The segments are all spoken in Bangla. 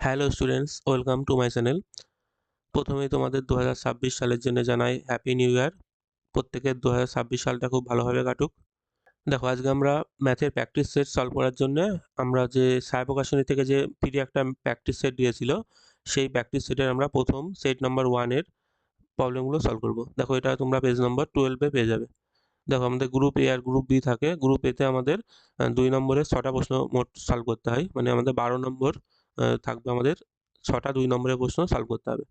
Hello students, welcome to my channel. প্রথমেই তোমাদের 2026 সালের জন্য জানাই হ্যাপি নিউ ইয়ার। প্রত্যেকের 2026 সালটা খুব ভালোভাবে কাটুক। দেখো, আজকে আমরা ম্যাথের প্র্যাকটিস সেট সলভ করার জন্য আমরা যে সায় প্রকাশনী থেকে যে পিডি একটা প্র্যাকটিস সেট দিয়েছিল, সেই প্র্যাকটিস সেটের আমরা প্রথম সেট নাম্বার 1-এর প্রবলেমগুলো সলভ করব। দেখো, এটা তোমরা পেজ নাম্বার 12-এ পেয়ে যাবে। দেখো, আমাদের গ্রুপ এ আর গ্রুপ বি থাকে। গ্রুপ এতে আমাদের 2 নম্বরের 6টা প্রশ্ন মোট সলভ করতে হয়, মানে আমাদের 12 নম্বর থাকবে। আমাদের 6টা 2 নম্বরের প্রশ্ন সলভ করতে হবে।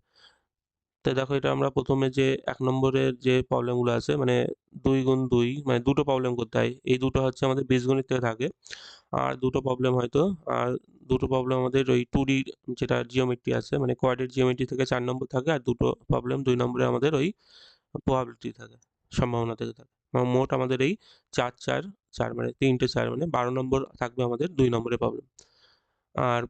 তো দেখো, এটা আমরা প্রথমে যে 1 নম্বরের যে প্রবলেমগুলো আছে, মানে 2 গুণ 2, মানে দুটো প্রবলেম করতে হয়। এই দুটো হচ্ছে আমাদের বীজগণিত থেকে থাকে। আর দুটো প্রবলেম হয়তো আর দুটো প্রবলেম আমাদের ওই 2D যেটা জিওমেট্রি আছে, মানে কোয়াড্রেট জিওমেট্রি থেকে 4 নম্বর থাকে। আর দুটো প্রবলেম 2 নম্বরে আমাদের ওই প্রবাবিলিটি থাকে, সম্ভাবনা থেকে থাকে। মোট আমাদের এই 4 4 4 মানে 3টে 4 মানে 12 নম্বর থাকবে আমাদের 2 নম্বরের প্রবলেম। আর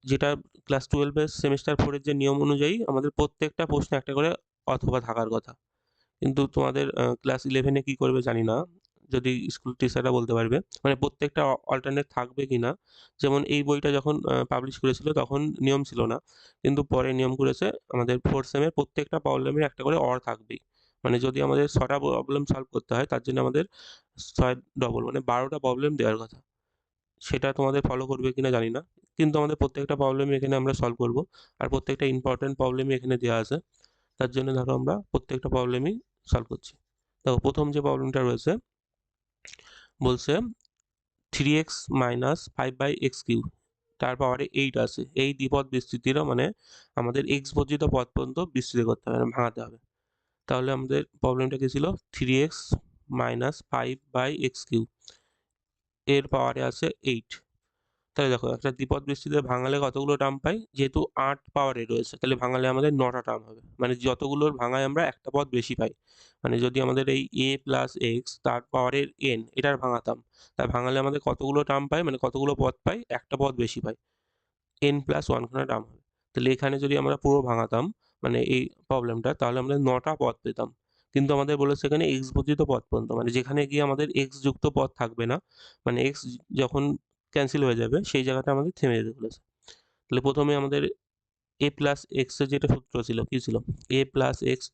যেটা ক্লাস 12 এর সেমিস্টার 4 এর যে নিয়ম অনুযায়ী আমাদের প্রত্যেকটা প্রশ্নে একটা করে অথবা থাকার কথা। কিন্তু তোমাদের ক্লাস 11 এ কি করবে জানি না, যদি স্কুল টিচাররা বলতে পারবে, মানে প্রত্যেকটা অল্টারনেট থাকবে কিনা। যেমন এই বইটা যখন পাবলিশ করেছিল তখন নিয়ম ছিল না, কিন্তু পরে নিয়ম করেছে আমাদের 4 সেমের প্রত্যেকটা প্রবলেমের একটা করে অর থাকবেই। মানে যদি আমাদের 6টা প্রবলেম সলভ করতে হয়, তার জন্য আমাদের 6 ডবল মানে 12টা প্রবলেম দেওয়ার কথা। সেটা তোমাদের ফলো করবে কিনা জানি না, কিন্তু আমাদের প্রত্যেকটা প্রবলেম এখানে আমরা সলভ করব। আর প্রত্যেকটা ইম্পর্টেন্ট প্রবলেমই এখানে দেওয়া আছে। তার জন্য ধরো আমরা প্রত্যেকটা প্রবলেমই সলভ করছি। দেখো, প্রথম যে প্রবলেমটা রয়েছে, বলছে 3x মাইনাস 5/x³ তার পাওয়ারে 8 আছে। এই দ্বিপদ বিস্তৃতির মানে আমাদের x বর্জিত পদ পর্যন্ত বিস্তৃত করতে হবে, মানে ভাঙাতে হবে। তাহলে আমাদের প্রবলেমটা কি ছিল? 3x মাইনাস 5/x³ এর পাওয়ারে আছে 8। তাহলে দেখো, একটা দ্বিপদ বিস্তৃতি ভাঙালে কতগুলো টার্ম পাই? যেহেতু 8 পাওয়ারে রয়েছে, তাহলে ভাঙালে আমাদের 9টা টার্ম হবে। মানে যতগুলোর ভাঙায় আমরা একটা পদ বেশি পাই। মানে যদি আমাদের এই a প্লাস এক্স তার পাওয়ারের n এটার ভাঙাতাম, তা ভাঙালে আমাদের কতগুলো টার্ম পাই, মানে কতগুলো পদ পাই? একটা পদ বেশি পাই, n প্লাস 1 খানা টার্ম হবে। তাহলে এখানে যদি আমরা পুরো ভাঙাতাম, মানে এই প্রবলেমটা, তাহলে আমরা 9টা পদ পেতাম। কিন্তু আমাদের বলেছে এখানে x বর্জিত পদ পর্যন্ত, মানে যেখানে গিয়ে আমাদের x যুক্ত পদ থাকবে না, মানে x যখন ক্যান্সেল হয়ে যাবে সেই জায়গাটা আমাদের থেমে যেতে বলেছে। তাহলে প্রথমে আমাদের a প্লাস এক্স এর যেটা সূত্র ছিল, কি ছিল? a প্লাস এক্স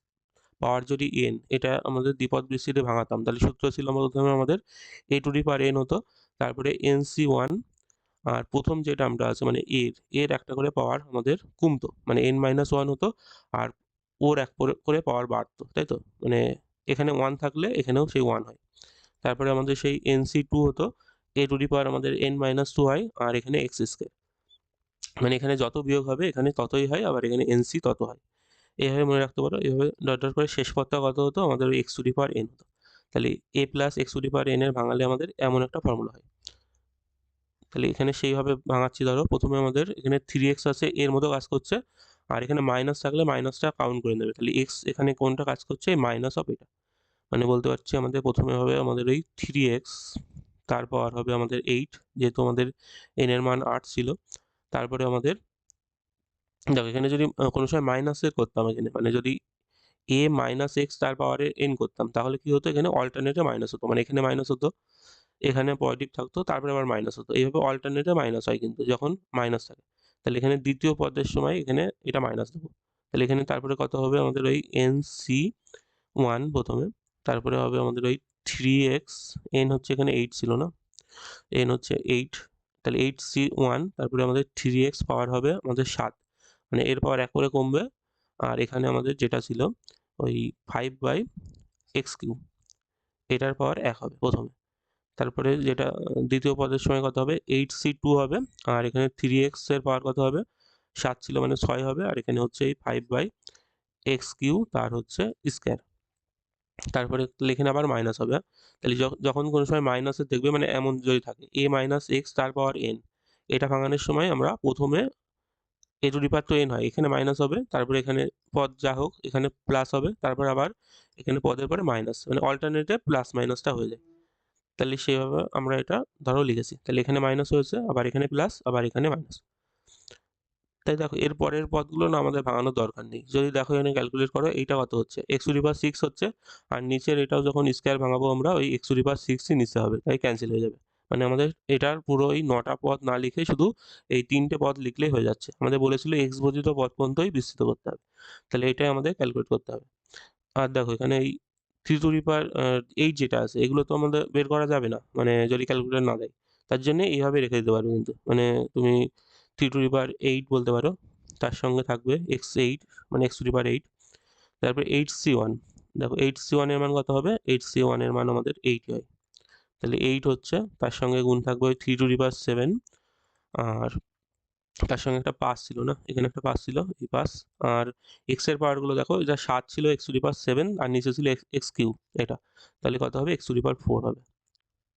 পাওয়ার যদি n, এটা আমাদের দ্বিপদ বিস্তৃতি ভাঙাতাম, তাহলে সূত্র ছিল প্রথমে আমাদের a two the power n হতো, তারপরে nc1। আর প্রথম যে টার্মটা আছে মানে এর একটা করে পাওয়ার আমাদের কমতো, মানে n-1 হতো। আর ওর এক করে পাওয়ার বাড়তো, তাই তো? মানে এখানে 1 থাকলে এখানেও সেই 1 হয়। তারপরে আমাদের সেই nc2 হতো, a টু দি পাওয়ার আমাদের n-2 হয়, আর এখানে x²। মানে এখানে যত বিয়োগ হবে এখানে ততই হয়, আবার এখানে nc তত হয়। এইভাবে মনে রাখতে পারো। এইভাবে ডট ডট করে শেষ পদটা কত হতো? আমাদের ওই x to the power n হতো। তাহলে a plus x to the power n এর ভাঙালে আমাদের এমন একটা ফর্মুলা হয়। তাহলে এখানে সেইভাবে ভাঙাচ্ছি। ধরো, প্রথমে আমাদের এখানে 3x আছে, এর মতো কাজ করছে। আর এখানে মাইনাস থাকলে মাইনাসটা কাউন্ট করে নেবে। তাহলে x এখানে কোনটা কাজ করছে? মাইনাস অফ এটা। মানে বলতে পারছি আমাদের প্রথমে হবে আমাদের ওই 3x, তার পাওয়ার হবে আমাদের 8, যেহেতু আমাদের n এর মান 8 ছিল। তারপরে আমাদের দেখো, এখানে যদি কোনো সময় মাইনাসের করতাম, এখানে মানে যদি a মাইনাস এক্স তার পাওয়ারে n করতাম, তাহলে কি হতো? এখানে অল্টারনেটে মাইনাস হতো, মানে এখানে মাইনাস হতো, এখানে পজিটিভ থাকতো, তারপরে আবার মাইনাস হতো। এইভাবে অল্টারনেটে মাইনাস হয় কিন্তু যখন মাইনাস থাকে। তাহলে এখানে দ্বিতীয় পদের সময় এখানে এটা মাইনাস দেবো। তাহলে এখানে তারপরে কত হবে? আমাদের ওই nc1 প্রথমে, তারপরে হবে আমাদের ওই 3x, n হচ্ছে এখানে 8 ছিল না, n হচ্ছে 8। তাহলে 8c1, তারপরে আমাদের 3x পাওয়ার হবে আমাদের 7, মানে এর পাওয়ার 1 করে কমবে। আর এখানে আমাদের যেটা ছিল ওই 5/x³ এটার পাওয়ার 1 হবে প্রথমে। তারপরে যেটা দ্বিতীয় পদের সময় কত হবে? 8c2 হবে। আর এখানে 3x এর পাওয়ার কত হবে? 7 ছিল মানে 6 হবে। আর এখানে হচ্ছে এই 5/x³ তার হচ্ছে স্কয়ার। তারপরে এখানে আবার মাইনাস হবে। তাহলে যখন কোনো সময় মাইনাসের দেখবে, মানে এমন যদি থাকে a মাইনাস এক্স তার পাওয়ার n, এটা ভাঙানোর সময় আমরা প্রথমে a টু দি পাওয়ার তো n হয়, এখানে মাইনাস হবে, তারপরে এখানে পদ যা হোক এখানে প্লাস হবে, তারপর আবার এখানে পদের পরে মাইনাস, মানে অল্টারনেটে প্লাস মাইনাসটা হয়ে যায়। তাহলে সেভাবে আমরা এটা ধরো লিখেছি। তাহলে এখানে মাইনাস হয়েছে, আবার এখানে প্লাস, আবার এখানে মাইনাস। তাই দেখো, এর পরের পদগুলো না আমাদের ভাঙানোর দরকার নেই। যদি দেখো এখানে ক্যালকুলেট করো, এইটা কত হচ্ছে? x টু দি পাওয়ার 6 হচ্ছে। আর নিচের এটাও যখন স্কয়ার ভাঙাবো আমরা, ওই x টু দি পাওয়ার 6ই নিচে হবে, তাই ক্যান্সেল হয়ে যাবে। মানে আমাদের এটার পুরো এই 9টা পদ না লিখে শুধু এই 3টে পদ লিখলেই হয়ে যাচ্ছে। আমাদের বলেছিল x বর্ধিত পদ পর্যন্তই বিস্তৃত করতে হবে। তাহলে এটাই আমাদের ক্যালকুলেট করতে হবে। আর দেখো এখানে এই 3 টু দি পাওয়ার 8 যেটা আছে এগুলো তো আমাদের বের করা যাবে না, মানে যদি ক্যালকুলেটর না দেয়। তার জন্য এইভাবে রেখে দিতে পারবে কিন্তু, মানে তুমি 3 টু দি পাওয়ার 8 বলতে পারো, তার সঙ্গে থাকবে x8 মানে x টু দি পাওয়ার 8, তারপরে 8c1। দেখো 8c1 এর মান কত হবে? 8c1 এর মান আমাদের 8 হয়। তাহলে 8 হচ্ছে, তার সঙ্গে গুণ থাকবে ওই 3 টু দি পাওয়ার 7, আর তার সঙ্গে একটা পাস ছিল না, এখানে একটা পাস ছিল, এই পাস। আর এক্স এর পাওয়ার গুলো দেখো, এটা 7 ছিল এক্স টু দি পাওয়ার 7, আর নিচে ছিল এক্স কিউ এটা, তাহলে কত হবে? এক্স টু দি পাওয়ার 4 হবে।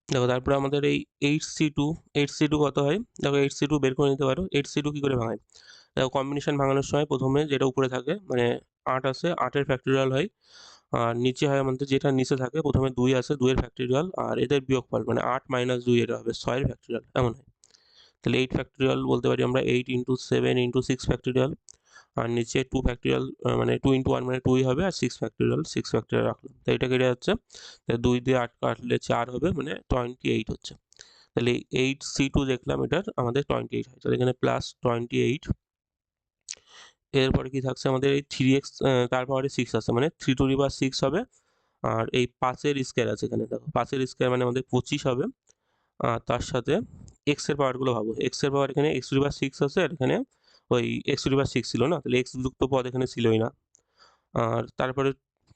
দেখো তারপরে আমাদের এই 8c2 কত হয়? দেখো 8c2 বের করে নিতে পারো। 8c2 কি করে ভাঙায়? দেখো কম্বিনেশন ভাঙানোর সময় প্রথমে যেটা উপরে থাকে, মানে 8 আছে, 8 এর ফ্যাক্টোরিয়াল হয়, আর নিচে হয় আমাদের যেটা নিচে থাকে, প্রথমে 2 আছে, 2 এর ফ্যাক্টোরিয়াল, আর এদের বিয়োগফল মানে 8 মাইনাস 2 এটা হবে 6 এর ফ্যাক্টোরিয়াল, এমন হয়। তাহলে 8 ফ্যাক্টোরিয়াল বলতে পারি আমরা 8 ইন্টু 7 ইন্টু 6 ফ্যাক্টোরিয়াল, আর নিচে 2 ফ্যাক্টোরিয়াল মানে 2 ইন্টু 1 মানে 2ই হবে, আর 6 ফ্যাক্টোরিয়াল রাখলাম। তো এটা কেটে যাচ্ছে, তাহলে 2 দিয়ে 8 কাটলে 4 হবে, মানে 28 হচ্ছে। তাহলে 8c2 দেখলাম এটার আমাদের 28 হয়, তাহলে এখানে প্লাস 28। এরপরে কি থাকছে আমাদের? এই 3x তার পাওয়ারে 6 আছে, মানে 3 টু দি পাওয়ার 6 হবে, আর এই 5-এর স্কয়ার আছে এখানে, দেখো 5-এর স্কয়ার মানে আমাদের 25 হবে। আর তার সাথে x এর পাওয়ারগুলো ভাবো, x এর পাওয়ার এখানে x টু দি পাওয়ার 6 আছে, আর এখানে ওই x টু দি পাওয়ার 6 ছিল না, তাহলে x যুক্ত পদ এখানে ছিলই না, আর তারপরে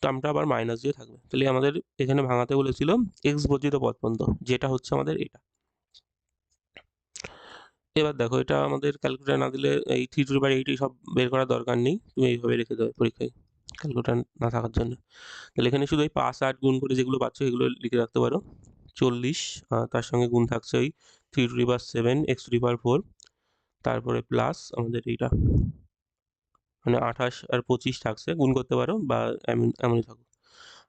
টার্মটা আবার মাইনাস দিয়ে থাকবে। তাহলে আমাদের এখানে ভাঙাতে বলেছিল x বর্ধিত পদ পর্যন্ত, যেটা হচ্ছে আমাদের এটা। এবার দেখো এটা আমাদের ক্যালকুলেটর না দিলে এই 3 টু দি পাওয়ার 8 সব বের করার দরকার নেই, তুমি এইভাবে রেখে দেবে পরীক্ষায় ক্যালকুলেটর না থাকার জন্য। তাহলে এখানে শুধু এই 5 8 গুণ করে যেগুলো পাচ্ছ এগুলো লিখে রাখতে পারো। 40, তার সঙ্গে গুণ থাকছে ওই 3 to the power 7 x to the power 4, তারপরে প্লাস আমাদের এইটা, মানে 28 আর 25 থাকছে, গুণ করতে পারো বা এমনই থাকুক।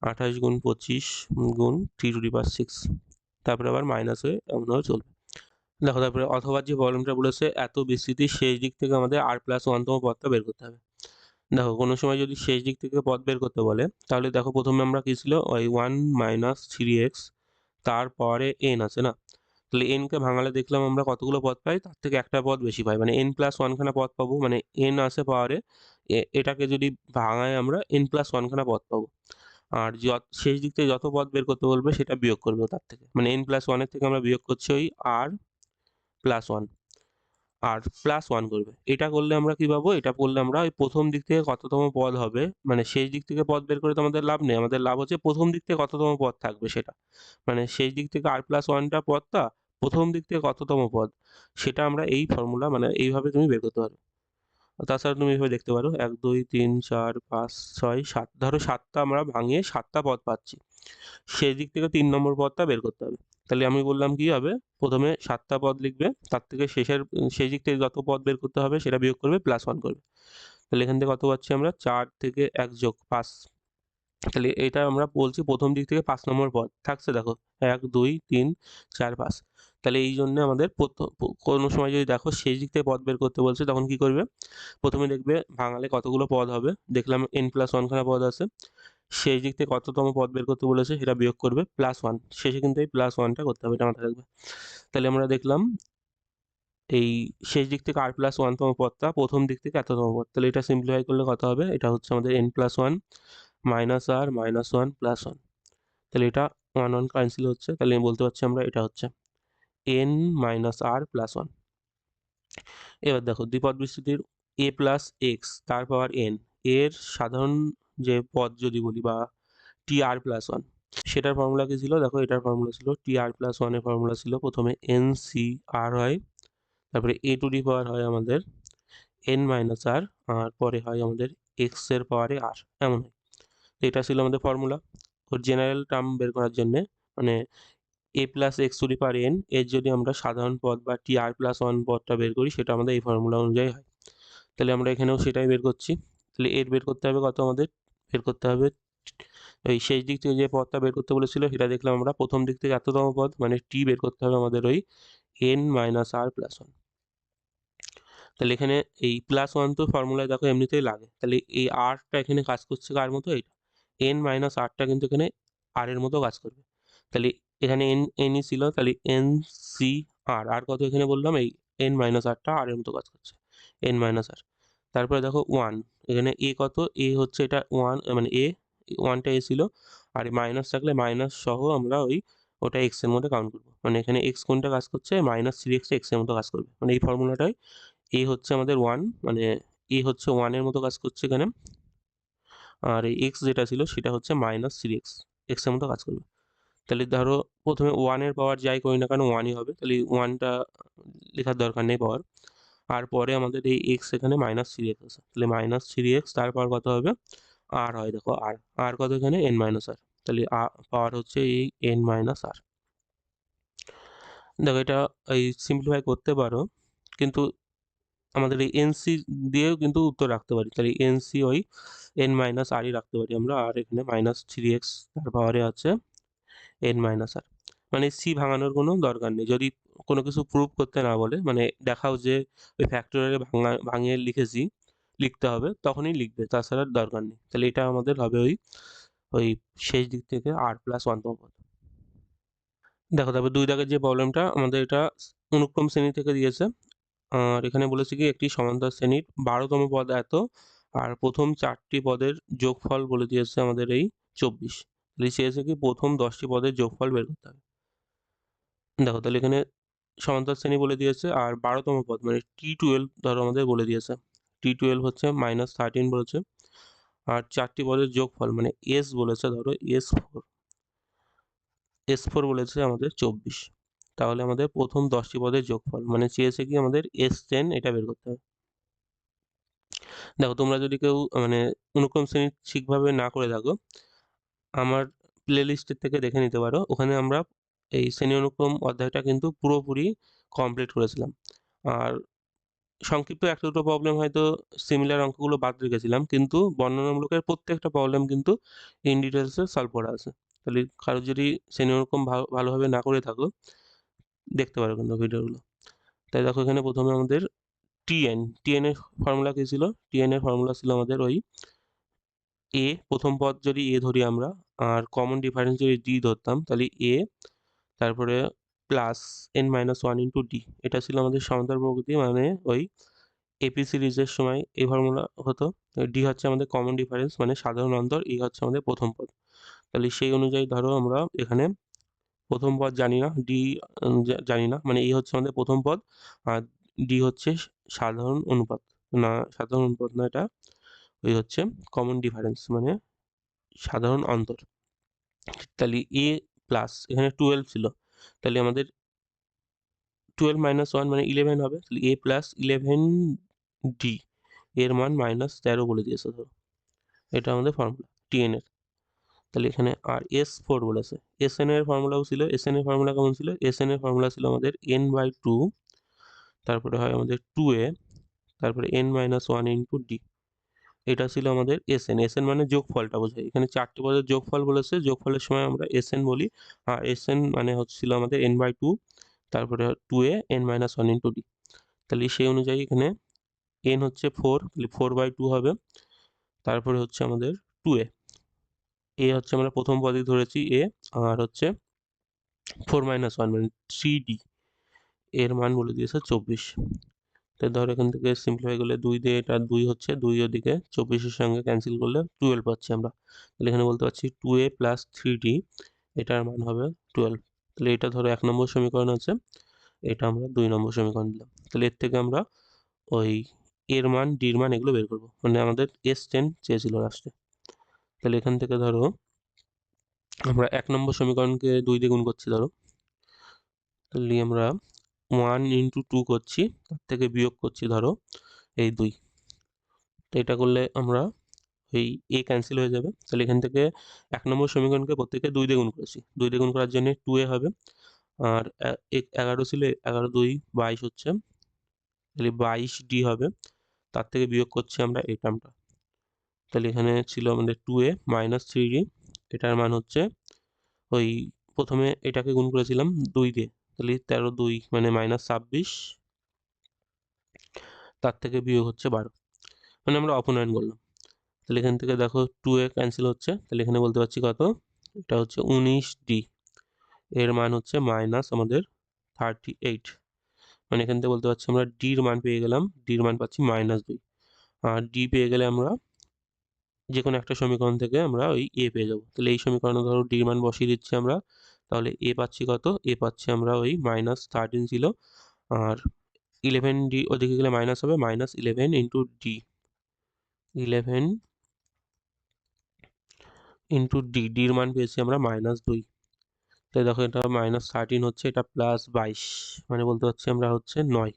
28 গুণ 25 গুণ 3 টু দি পাওয়ার 6, তারপরে আবার মাইনাস হয়ে এমনভাবে চলবে। দেখো তারপরে অথবা যে প্রবলেমটা বলেছে, এত বিস্তৃতির শেষ দিক থেকে আমাদের r+1তম পদটা বের করতে হবে। দেখো কোনো সময় যদি শেষ দিক থেকে পদ বের করতে বলে, তাহলে দেখো প্রথমে আমরা কি ছিল, ওই 1 মাইনাস 3x তার পাওয়ারে n আছে না, তাহলে n কে ভাঙালে দেখলাম আমরা কতগুলো পদ পাই, তার থেকে একটা পদ বেশি পাই, মানে n+1 খানা পদ পাবো, মানে n আছে পাওয়ারে, এটাকে যদি ভাঙায় আমরা n+1 খানা পদ পাবো। আর শেষ দিক থেকে যত পদ বের করতে বলবে সেটা বিয়োগ করবে তার থেকে, মানে n+1 এর থেকে আমরা বিয়োগ করছি ওই r+1, r+1 করবে। এটা করলে আমরা কি পাবো? এটা করলে আমরা ওই প্রথম দিক থেকে কততম পদ হবে, মানে শেষ দিক থেকে পদ বের করে তো আমাদের লাভ নেই, আমাদের লাভ হচ্ছে প্রথম দিক থেকে কততম পদ থাকবে সেটা, মানে শেষ দিক থেকে r+1টা পদটা, প্রথম দিক থেকে কততম পদ, সেটা আমরা এই ফর্মুলা মানে এইভাবে তুমি বের করতে পারো। তাছাড়া তুমি এইভাবে দেখতে পারো 1 2 3 4 5 6 7, ধরো 7টা আমরা ভাঙিয়ে 7টা পদ পাচ্ছি, সেই দিক থেকে 3 নম্বর পদটা বের করতে হবে। তাহলে আমি বললাম কি হবে, প্রথমে 7টা পদ লিখবে, তার থেকে শেষ দিক থেকে যত পদ বের করতে হবে সেটা বিয়োগ করবে, +1 করবে। তাহলে এখান থেকে কত পাচ্ছি আমরা? 4 থেকে 1 যোগ 5, তাহলে এটা আমরা বলছি প্রথম দিক থেকে 5 নম্বর পদ থাকছে, দেখো 1 2 3 4 5। তাহলে এই জন্য আমাদের কোনো সময় যদি দেখো শেষ দিক থেকে পদ বের করতে বলছে, তখন কি করবে? প্রথমে দেখবে ভাঙালে কতগুলো পদ হবে, দেখলাম n+1 খানা পদ আছে, শেষ দিক থেকে কততম পদ বের করতে বলেছে সেটা বিয়োগ করবে, +1, শেষে কিন্তু এই +1টা করতে হবে, এটা মাথায় রাখবে। তাহলে আমরা দেখলাম এই শেষ দিক থেকে r+1তম পদটা প্রথম দিক থেকে এততম পদ, তাহলে এটা সিম্পলিফাই করলে কত হবে? এটা হচ্ছে আমাদের n+1 minus r minus 1 plus 1, তাহলে এটা 1 1 ক্যান্সেল হচ্ছে, তাহলে বলতে পারছি আমরা এটা হচ্ছে n মাইনাস r প্লাস 1। এবার দেখো দ্বিপদ বিস্তৃতির a প্লাস x তার পাওয়ার n এর সাধারণ যে পদ যদি বলি, বা tr প্লাস 1, সেটার ফর্মুলা কি ছিল? দেখো এটার ফর্মুলা ছিল tr প্লাস 1 এর ফর্মুলা ছিল প্রথমে ncr হয়, তারপরে a টু দি পাওয়ার হয় আমাদের n মাইনাস r, আর পরে হয় আমাদের x এর পাওয়ারে r, এমন হয়। তো এটা ছিল আমাদের ফর্মুলা। ওর জেনারেল টার্ম বের করার জন্যে, মানে a plus x two the power n এর যদি আমরা সাধারণ পদ বা tr+1 পদটা বের করি, সেটা আমাদের এই ফর্মুলা অনুযায়ী হয়। তাহলে আমরা এখানেও সেটাই বের করছি। তাহলে এর বের করতে হবে কত? আমাদের বের করতে হবে ওই শেষ দিক থেকে যে পদটা বের করতে বলেছিল সেটা দেখলাম আমরা, প্রথম দিক থেকে এততম পদ মানে t বের করতে হবে আমাদের ওই n মাইনাস r প্লাস 1। তাহলে এখানে এই +1 তো ফর্মুলায় দেখো এমনিতেই লাগে, তাহলে এই rটা এখানে কাজ করছে কার মতো? এইটা n মাইনাস rটা কিন্তু এখানে r এর মতো কাজ করবে। তাহলে এখানে এনই ছিল, তাহলে এন সি আর কত এখানে বললাম, এই এন মাইনাস আরটা আর এর মতো কাজ করছে, এন মাইনাস আর। তারপরে দেখো 1, এখানে এ কত, এ হচ্ছে এটা 1, মানে এ 1টা এ ছিল, আর মাইনাস থাকলে মাইনাস সহ আমরা ওটা এক্স এর মধ্যে কাউন্ট করবো, মানে এখানে এক্স কোনটা কাজ করছে, -3x এক্স এর মতো কাজ করবে, মানে এই ফর্মুলাটাই এ হচ্ছে আমাদের 1, মানে এ হচ্ছে 1 এর মতো কাজ করছে এখানে, আর এই এক্স যেটা ছিল সেটা হচ্ছে -3x এক্স এর মতো কাজ করবে। তাহলে ধরো প্রথমে 1 এর পাওয়ার যাই করি না কেন 1ই হবে, তাহলে 1টা লেখার দরকার নেই পাওয়ার। আর পরে আমাদের এই এক্স এখানে -3x আছে, তাহলে -3x তার পাওয়ার কত হবে, আর হয় দেখো আর কত এখানে n মাইনাস আর, তাহলে পাওয়ার হচ্ছে এই n মাইনাস আর। দেখো এটা এই সিম্পলিফাই করতে পারো, কিন্তু আমাদের এই এনসি দিয়েও কিন্তু উত্তর রাখতে পারি, তাহলে এনসি ওই n মাইনাস আরই রাখতে পারি আমরা, আর এখানে -3x তার পাওয়ারে আছে n মাইনাস আর, মানে সি ভাঙানোর কোনো দরকার নেই। যদি কোনো কিছু প্রুভ করতে না বলে, মানে দেখাও যে ওই ফ্যাক্টরিয়ালে ভাঙিয়ে লিখতে হবে, তখনই লিখবে, তাছাড়া দরকার নেই। তাহলে এটা আমাদের হবে ওই শেষ দিক থেকে r+1 তম পদ। দেখো তারপর 2 দাগের যে প্রবলেমটা আমাদের, এটা অনুক্রম শ্রেণী থেকে দিয়েছে, আর এখানে বলেছে কি একটি সমান্তরাল শ্রেণীর 12তম পদ এত, আর প্রথম 4টি পদের যোগফল বলে দিয়েছে আমাদের এই 24। তাহলে চেয়েছে কি প্রথম 10টি পদের যোগফল বের করতে হবে। দেখো তাহলে এখানে সমান্তরাল শ্রেণী বলে দিয়েছে, আর 12তম পদ মানে T12 ধরো আমাদের বলে দিয়েছে, T12 হচ্ছে -13 বলেছে, আর 4টি পদের যোগফল মানে S বলেছে, ধরো S4 বলেছে আমাদের 24। তাহলে আমাদের প্রথম 10টি পদের যোগফল মানে চেয়েছে কি আমাদের S10 এটা বের করতে হবে। দেখো তোমরা যদি কেউ মানে অনুক্রম শ্রেণী ঠিকভাবে না করে থাকো, আমার প্লে লিস্টের থেকে দেখে নিতে পারো, ওখানে আমরা এই শ্রেণী অনুক্রম অধ্যায়টা কিন্তু পুরোপুরি কমপ্লিট করেছিলাম। আর সংক্ষিপ্ত একটা দুটো প্রবলেম হয়তো সিমিলার অঙ্কগুলো বাদ রেখেছিলাম, কিন্তু বর্ণনামূলকের প্রত্যেকটা প্রবলেম কিন্তু ইন ডিটেলসে সলভ করা আছে। তাহলে কারো যদি শ্রেণী অনুক্রম ভালোভাবে না করে থাকো, দেখতে পারো কিন্তু ভিডিওগুলো। তাই দেখো এখানে প্রথমে আমাদের টিএন এর ফর্মুলা কি ছিল, টিএন এর ফর্মুলা ছিল আমাদের ওই এ, প্রথম পদ যদি এ ধরি আমরা, আর কমন ডিফারেন্স যদি ডি ধরতাম, তাহলে এ তারপরে প্লাস n-1 ইন্টু ডি, এটা ছিল আমাদের সমান্তরাল প্রকৃতি, মানে ওই এপি সিরিজের সময় এই ফর্মুলা হতো। ডি হচ্ছে আমাদের কমন ডিফারেন্স মানে সাধারণ অন্তর, ই হচ্ছে আমাদের প্রথম পদ। তাহলে সেই অনুযায়ী ধরো আমরা এখানে প্রথম পদ জানি না, ডি জানি না, মানে এই হচ্ছে আমাদের প্রথম পদ, আর ডি হচ্ছে সাধারণ অনুপাত, না সাধারণ অনুপাত না, এটা ওই হচ্ছে কমন ডিফারেন্স মানে সাধারণ অন্তর। তাহলে এ প্লাস এখানে 12 ছিল, তাহলে আমাদের 12 - 1 মানে 11 হবে, তাহলে এ প্লাস 11 ডি এর মান -13 বলে দিয়েছে ধরো, এটা আমাদের ফর্মুলা টিএন এর। তাহলে এখানে আর S4 বলেছে, এসএন এর ফর্মুলাও ছিল, এসএন এর ফর্মুলা কেমন ছিল, এসএন এর ফর্মুলা ছিল আমাদের n/2, তারপরে হয় আমাদের 2a, তারপরে n-1 ইন্টু ডি, এটা ছিল আমাদের এসএন। এসএন মানে যোগফলটা বোঝায়, এখানে 4টি পদের যোগফল বলেছে, যোগফলের সময় আমরা এসএন বলি, আর এসএন মানে হচ্ছিল আমাদের n/2, তারপরে 2a n-1 ইন্টু ডি। তাহলে সেই অনুযায়ী এখানে n হচ্ছে 4, তাহলে 4/2 হবে, তারপরে হচ্ছে আমাদের 2a, এ হচ্ছে আমরা প্রথম পদে ধরেছি এ, আর হচ্ছে 4-1 মানে 3d এর মান বলে দিয়েছে 24। তো ধর এখান থেকে সিম্পলিফাই করলে 2 দিয়ে এটা 2 হচ্ছে, 2 ওদিকে 24-এর সঙ্গে ক্যান্সেল করলে 12 পাচ্ছি আমরা। তাহলে এখানে বলতে পারছি 2a প্লাস 3d এটার মান হবে 12। তাহলে এটা ধরো 1 নম্বর সমীকরণ আছে, এটা আমরা 2 নম্বর সমীকরণ দিলাম। তাহলে এর থেকে আমরা ওই এর মান ডির মান এগুলো বের করবো, মানে আমাদের S10 চেয়েছিল লাস্টে। তাহলে এখান থেকে ধরো আমরা 1 নম্বর সমীকরণকে 2 দিয়ে গুণ করছি ধরো, তাহলে আমরা 1 ইন্টু 2 করছি, তার থেকে বিয়োগ করছি ধরো এই 2, তো এটা করলে আমরা এই এ ক্যান্সেল হয়ে যাবে। তাহলে এখান থেকে 1 নম্বর সমীকরণকে প্রত্যেকে 2 দিয়ে গুণ করেছি, 2 দিয়ে গুণ করার জন্য 2a হবে, আর 11 ছিল, 11 2 22 হচ্ছে, তাহলে 22d হবে, তার থেকে বিয়োগ করছি আমরা এই টার্মটা। তাহলে এখানে ছিল আমাদের 2a মাইনাস 3d, এটার মান হচ্ছে ওই প্রথমে এটাকে গুণ করেছিলাম 2 দিয়ে, তাহলে 13 2 মানে -26, তার থেকে বিয়োগ হচ্ছে 12, মানে আমরা অপনয়ন করলাম। তাহলে এখান থেকে দেখো 2a ক্যান্সেল হচ্ছে, তাহলে এখানে বলতে পারছি কত, এটা হচ্ছে 19d এর মান হচ্ছে মাইনাস আমাদের 38, মানে এখান থেকে বলতে পারছি আমরা ডির মান পেয়ে গেলাম, ডির মান পাচ্ছি -2, আর ডি পেয়ে গেলে আমরা যে কোনো একটা সমীকরণ থেকে আমরা ওই এ পেয়ে যাবো। তাহলে এই সমীকরণে ধরো ডির মান বসিয়ে দিচ্ছি আমরা, তাহলে এ পাচ্ছি কত, এ পাচ্ছি আমরা ওই -13 ছিল, আর 11 ডি ওদিকে গেলে মাইনাস হবে, -11 ইন্টু ডি, 11 ইন্টু ডি, ডির মান পেয়েছি আমরা -2। তাই দেখো এটা -13 হচ্ছে, এটা +22, মানে বলতে পারছি আমরা হচ্ছে 9।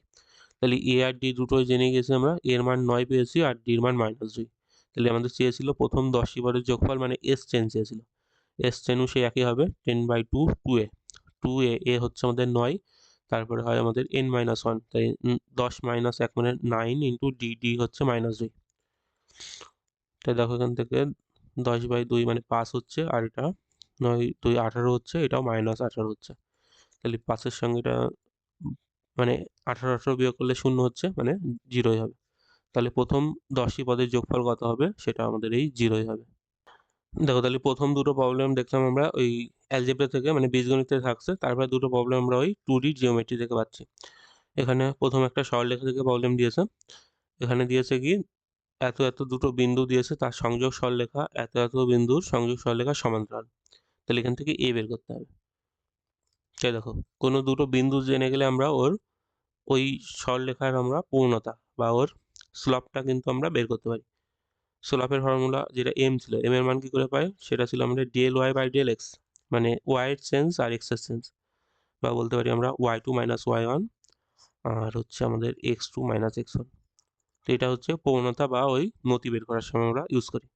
তাহলে এ আর ডি দুটোই জেনে গেছি আমরা, এর মান 9 পেয়েছি আর ডির মান -2। তাহলে আমাদের চেয়েছিল প্রথম 10 এবারের যোগফল, মানে এস চেন চেয়েছিল, এস চেনও সেই একই হবে 10/2 2a, 2a, এ হচ্ছে আমাদের 9, তারপরে হয় আমাদের n-1, তাই 10 - 1 মানে 9 ইন্টু ডি, ডি হচ্ছে -2। তাই দেখো এখান থেকে 10/2 মানে 5 হচ্ছে, আর এটা 9 2 18 হচ্ছে, এটাও -18 হচ্ছে। তাহলে 5-এর সঙ্গে এটা মানে 18 বিয়োগ করলে 0 হচ্ছে, মানে 0ই হবে। তাহলে প্রথম 10টি পদের যোগফল কত হবে, সেটা আমাদের এই 0ই হবে। দেখো তাহলে প্রথম দুটো প্রবলেম দেখলাম আমরা ওই অ্যালজেব্রা থেকে, মানে বীজগণিতে থাকছে, তারপরে দুটো প্রবলেম আমরা ওই 2D জিওমেট্রি থেকে পাচ্ছি। এখানে প্রথম একটা সরলরেখা থেকে প্রবলেম দিয়েছে, এখানে দিয়েছে কি এত এত দুটো বিন্দু দিয়েছে, তার সংযোগ সরলরেখা এত এত বিন্দুর সংযোগ সরলরেখা সমান্তরাল। তাহলে এখান থেকে এ বের করতে হবে। তাই দেখো কোনো দুটো বিন্দু জেনে গেলে আমরা ওর ওই সরলরেখার আমরা পূর্ণতা বা ওর স্লপটা কিন্তু আমরা বের করতে পারি। স্লপের ফর্মুলা যেটা এম ছিল, এম এর মান কি করে পাই, সেটা ছিল আমাদের del y/del x, মানে y এর চেঞ্জ আর x এর চেঞ্জ, বা বলতে পারি আমরা y2 - y1 আর হচ্ছে আমাদের x2 - x1। তো এটা হচ্ছে প্রবণতা বা ওই নতি বের করার সময় আমরা ইউজ করি।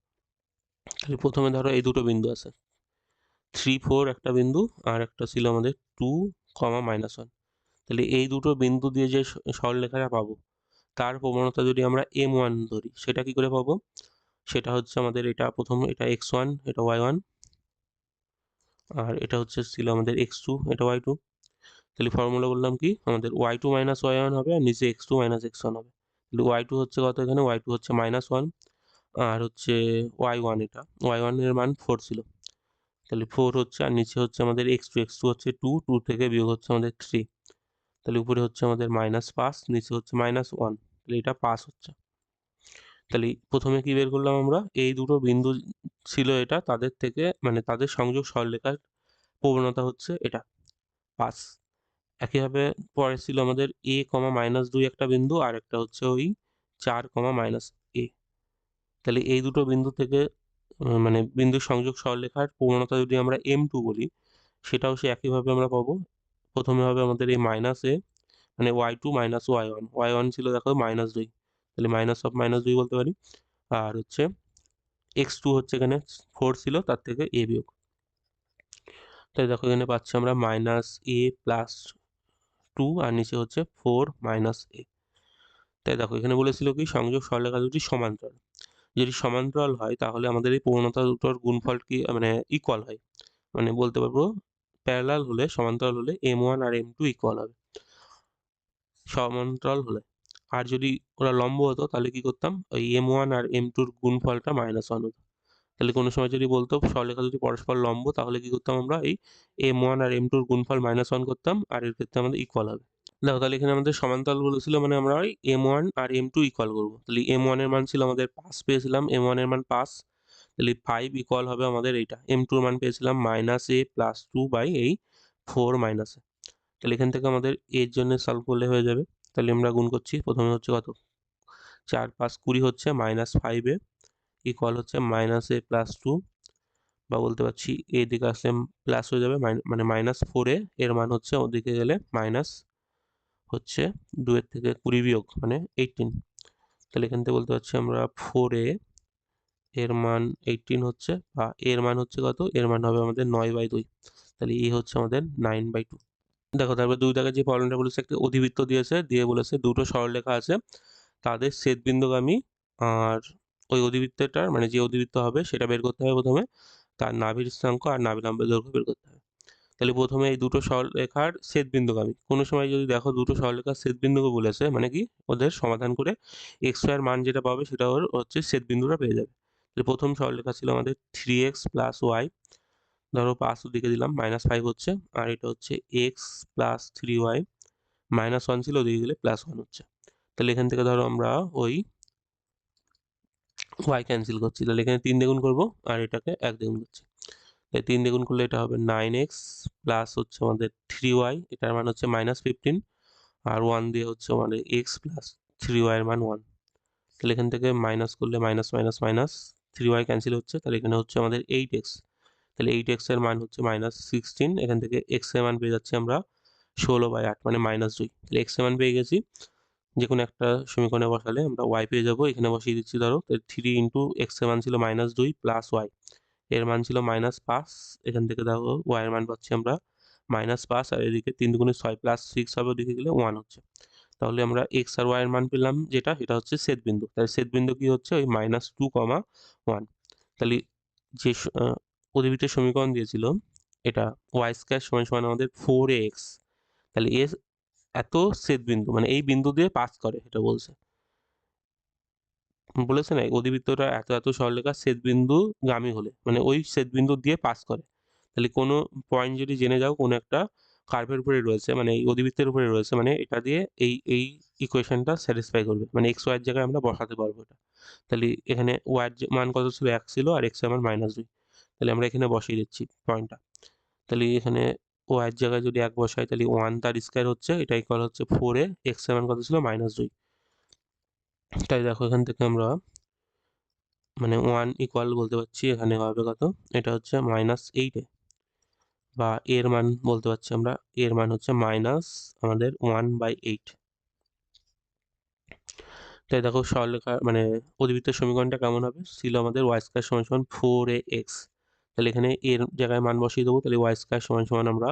তাহলে প্রথমে ধরো এই দুটো বিন্দু আছে, 3 4 একটা বিন্দু, আর একটা ছিল আমাদের 2, -1। তাহলে এই দুটো বিন্দু দিয়ে যে সরলরেখাটা পাবো, তার প্রবণতা যদি আমরা m1 ধরি, সেটা কি করে পাবো, সেটা হচ্ছে আমাদের এটা প্রথম, এটা x1, এটা y1, আর এটা হচ্ছে ছিল আমাদের x2, এটা y2। তাহলে ফর্মুলা বললাম কি, আমাদের y2 - y1 হবে, আর নিচে x2 - x1 হবে। তাহলে y2 হচ্ছে কত, এখানে y2 হচ্ছে -1, আর হচ্ছে y1, এটা y1 এর মান 4 ছিল, তাহলে 4 হচ্ছে, আর নিচে হচ্ছে আমাদের x2, x2 হচ্ছে 2, 2 থেকে বিয়োগ হচ্ছে আমাদের 3, তাহলে উপরে হচ্ছে আমাদের -5, নিচে হচ্ছে -1, তাহলে এটা 5 হচ্ছে। তাহলে প্রথমে কি বের করলাম আমরা, এই দুটো বিন্দু ছিল এটা, তাদের থেকে মানে তাদের সংযোগ সরলরেখার প্রবণতা হচ্ছে এটা 5। একইভাবে পরে ছিল আমাদের a, -2 একটা বিন্দু, আর একটা হচ্ছে ওই 4, -a। তাহলে এই দুটো বিন্দু থেকে মানে বিন্দুর সংযোগ সরলরেখার প্রবণতা যদি আমরা m2 বলি, সেটাও সে একইভাবে আমরা পাবো। প্রথমে হবে আমাদের এই -a, মানে y2 - y1, y1 ছিল দেখো -2, তাহলে -2 বলতে পারি, আর হচ্ছে x2 হচ্ছে এখানে 4 ছিল, তার থেকে a বিয়োগ। তাই দেখো এখানে পাচ্ছি আমরা -a+2, আর নিচে হচ্ছে 4 - a। তাই দেখো এখানে বলেছিল কি সংযোগ সরলরেখা দুটি সমান্তরাল, যদি সমান্তরাল হয় তাহলে আমাদের এই প্রবণতা দুটোর গুণফল কি মানে ইকুয়াল হয়, মানে বলতে পারবো প্যারালাল হলে, সমান্তরাল হলে m1 আর m2 ইকুয়াল হবে সমান্তরাল হলে। আর যদি ওরা লম্ব হতো তাহলে কি করতাম, ওই m1 আর m2-র গুণফলটা -1 হতো। তাহলে কোনো সময় যদি বলতো সরলরেখা যদি পরস্পর লম্ব, তাহলে কি করতাম আমরা এই m1 আর m2-র গুণফল -1 করতাম, আর এর ক্ষেত্রে আমাদের ইকুয়াল হবে। দেখো তাহলে এখানে আমাদের সমান্তরাল বলেছিল, মানে আমরা ওই m1 আর m2 ইকুয়াল করবো। তাহলে m1 এর মান ছিল আমাদের 5 পেয়েছিলাম, m1 এর মান 5, তাহলে 5 ইকুয়াল হবে আমাদের এইটা, m2 এর মান পেয়েছিলাম -a+2 বাই এই 4 - a। তাহলে এখান থেকে আমাদের এর জন্য সলভ করলে হয়ে যাবে। তাহলে আমরা গুণ করছি, প্রথমে হচ্ছে কত, 4 5 20 হচ্ছে, -5a ইকুয়াল হচ্ছে -a+2, বা বলতে পারছি এদিকে আসলে প্লাস হয়ে যাবে, মানে -4a, এর মান হচ্ছে ওদিকে গেলে মাইনাস হচ্ছে 2 এর থেকে 20 বিয়োগ মানে 18। তাহলে এখান থেকে বলতে পারছি আমরা 4a এর মান 18 হচ্ছে, বা এর মান হচ্ছে কত, এর মান হবে আমাদের 9/2। তাহলে এ হচ্ছে আমাদের 9/2। দেখো তারপর 2 দাগের যে প্রবলেমটা বলেছে, একটা অধিবৃত্ত দিয়েছে, দিয়ে বলেছে দুটো সরলরেখা আছে, তাদের ছেদবিন্দুগামী, আর ওই অধিবৃত্তটার মানে যে অধিবৃত্ত হবে সেটা বের করতে হবে প্রথমে, তার নাভির স্থানাঙ্ক আর নাভিলম্বের দৈর্ঘ্য বের করতে হবে। তাহলে প্রথমে এই দুটো সরলরেখার ছেদবিন্দুগামী, কোনো সময় যদি দেখো দুটো সরলরেখার ছেদবিন্দুকে বলেছে, মানে কি ওদের সমাধান করে x y এর মান যেটা পাবে সেটা ওর হচ্ছে ছেদবিন্দুটা পেয়ে যাবে। তাহলে প্রথম সরলরেখা ছিল আমাদের 3x + y, ধরো পাঁচ দিকে দিলাম, -5 হচ্ছে, আর এটা হচ্ছে x প্লাস 3y, -1 ছিল, ওদিকে গেলে +1 হচ্ছে। তাহলে এখান থেকে ধরো আমরা ওই y ক্যান্সেল করছি, তাহলে এখানে 3 দিয়ে গুণ করবো আর এটাকে 1 দিয়ে গুণ করছি। তাই 3 দিয়ে গুণ করলে এটা হবে 9x প্লাস হচ্ছে আমাদের 3y, এটার মান হচ্ছে -15, আর 1 দিয়ে হচ্ছে আমাদের x প্লাস 3y এর মান 1। তাহলে এখান থেকে মাইনাস করলে minus minus minus 3y cancel হচ্ছে, তাহলে এখানে হচ্ছে আমাদের 8x। তাহলে 8x এর মান হচ্ছে -16, এখান থেকে x এর মান পেয়ে যাচ্ছি আমরা 16/8 মানে -2। তাহলে x এর মান পেয়ে গেছি, যে কোনো একটা সমীকরণে বসালে আমরা y পেয়ে যাবো। এখানে বসিয়ে দিচ্ছি, ধরো 3 ইন্টু x এর মান ছিল -2 প্লাস y, এর মান ছিল -5, এখান থেকে দেখো y এর মান পাচ্ছি আমরা -5, আর এদিকে 3 দুগুণে 6 প্লাস 6 হবে, ওদিকে গেলে 1 হচ্ছে। তাহলে আমরা x আর y এর মান পেলাম, যেটা সেটা হচ্ছে ছেদ বিন্দু। তাহলে ছেদ বিন্দু কি হচ্ছে ওই -2, 1। তাহলে যে অধিবৃত্তের সমীকরণ দিয়েছিল এটা y² সমান আমাদের 4ax, তাহলে এত ছেদ বিন্দু মানে এই বিন্দু দিয়ে পাস করে, এটা বলেছে না অধিবৃত্তটা এত এত সরলরেখা ছেদ বিন্দু গামী হলে মানে ওই ছেদ বিন্দু দিয়ে পাস করে। তাহলে কোনো পয়েন্ট যদি জেনে যাও কোনো একটা কার্ভের উপরে রয়েছে, মানে এই অধিবৃত্তের উপরে রয়েছে, মানে এটা দিয়ে এই ইকুয়েশনটা স্যাটিসফাই করবে, মানে এক্স ওয়াই এর জায়গায় আমরা বসাতে পারবো এটা। তাহলে এখানে ওয়াই এর মান কত ছিল, 1 ছিল, আর এক্স এর মান -2। তাহলে আমরা এখানে বসিয়ে দিচ্ছি পয়েন্টটা। তাহলে এখানে ওয়াই এর জায়গায় যদি 1 বসাই, তাহলে 1 তার স্কয়ার হচ্ছে, এটা ইকুয়াল হচ্ছে 4 এ, এক্স এর মান কত ছিল -2। তাই দেখো এখান থেকে আমরা মানে 1 ইকুয়াল বলতে পারছি এখানে হবে কত, এটা হচ্ছে -8, বা এর মান বলতে পারছি আমরা, এর মান হচ্ছে আমাদের 1/8। তাই দেখো সরলরেখা মানে অধিবৃত্তের সমীকরণটা কেমন হবে, ছিল আমাদের y² = 4ax। তাহলে এখানে এর জায়গায় মান বসিয়ে দেবো, তাহলে y² = আমরা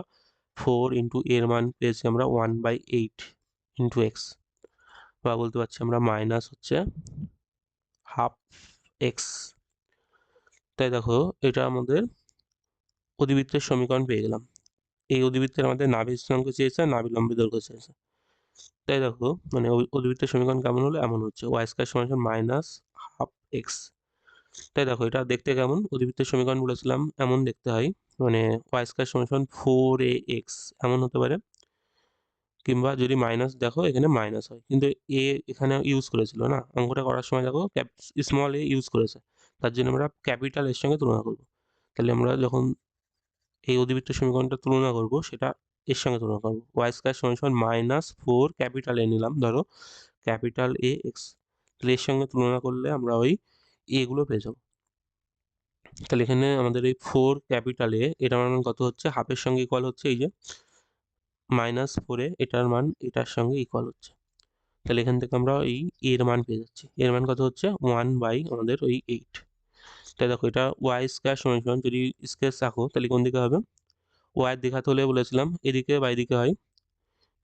4 ইন্টু এর মান পেয়েছি আমরা 1/8 ইন্টু x, বা বলতে পারছি আমরা মাইনাস হচ্ছে হাফ এক্স। তাই দেখো এটা আমাদের অধিবৃত্তের সমীকরণ পেয়ে গেলাম। এই অধিবৃত্তের আমাদের নাভির স্থানাঙ্ক চেয়েছে আর নাভিলম্ব দৈর্ঘ্য চেয়েছে। তাই দেখো মানে অধিবৃত্তের সমীকরণ কেমন হলো, এমন হচ্ছে y² = -1/2x। তাই দেখো এটা দেখতে কেমন, অধিবৃত্তের সমীকরণ বলেছিলাম এমন দেখতে হয়, মানে y² = 4ax এমন হতে পারে, কিংবা যদি মাইনাস দেখো এখানে মাইনাস হয়, কিন্তু এ এখানে ইউজ করেছিল না, অঙ্কটা করার সময় দেখো স্মল এ ইউজ করেছে, তার জন্য আমরা ক্যাপিটাল এর সঙ্গে তুলনা করব। তাহলে আমরা যখন এই অধিবৃত্তের সমীকরণটা তুলনা করব, সেটা এর সঙ্গে তুলনা করব। y² = -4 ক্যাপিটাল এ নিলাম, ধরো ক্যাপিটাল এ এক্স, তাহলে এর সঙ্গে তুলনা করলে আমরা ওই এগুলো পেয়ে যাবো। তাহলে এখানে আমাদের এই 4 ক্যাপিটাল এ, এটার মান কত হচ্ছে, হাফের সঙ্গে ইকুয়াল হচ্ছে এই যে -4 এ, এটার মান এটার সঙ্গে ইকুয়াল হচ্ছে। তাহলে এখান থেকে আমরা এই এর মান পেয়ে যাচ্ছি, এর মান কত হচ্ছে 1 আমাদের ওই 8। তাই দেখো এটা y² যদি স্কেচ রাখো তাহলে কোন দিকে হবে, ওয়াই এর দিকে হলে বলেছিলাম এদিকে বা এদিকে হয়,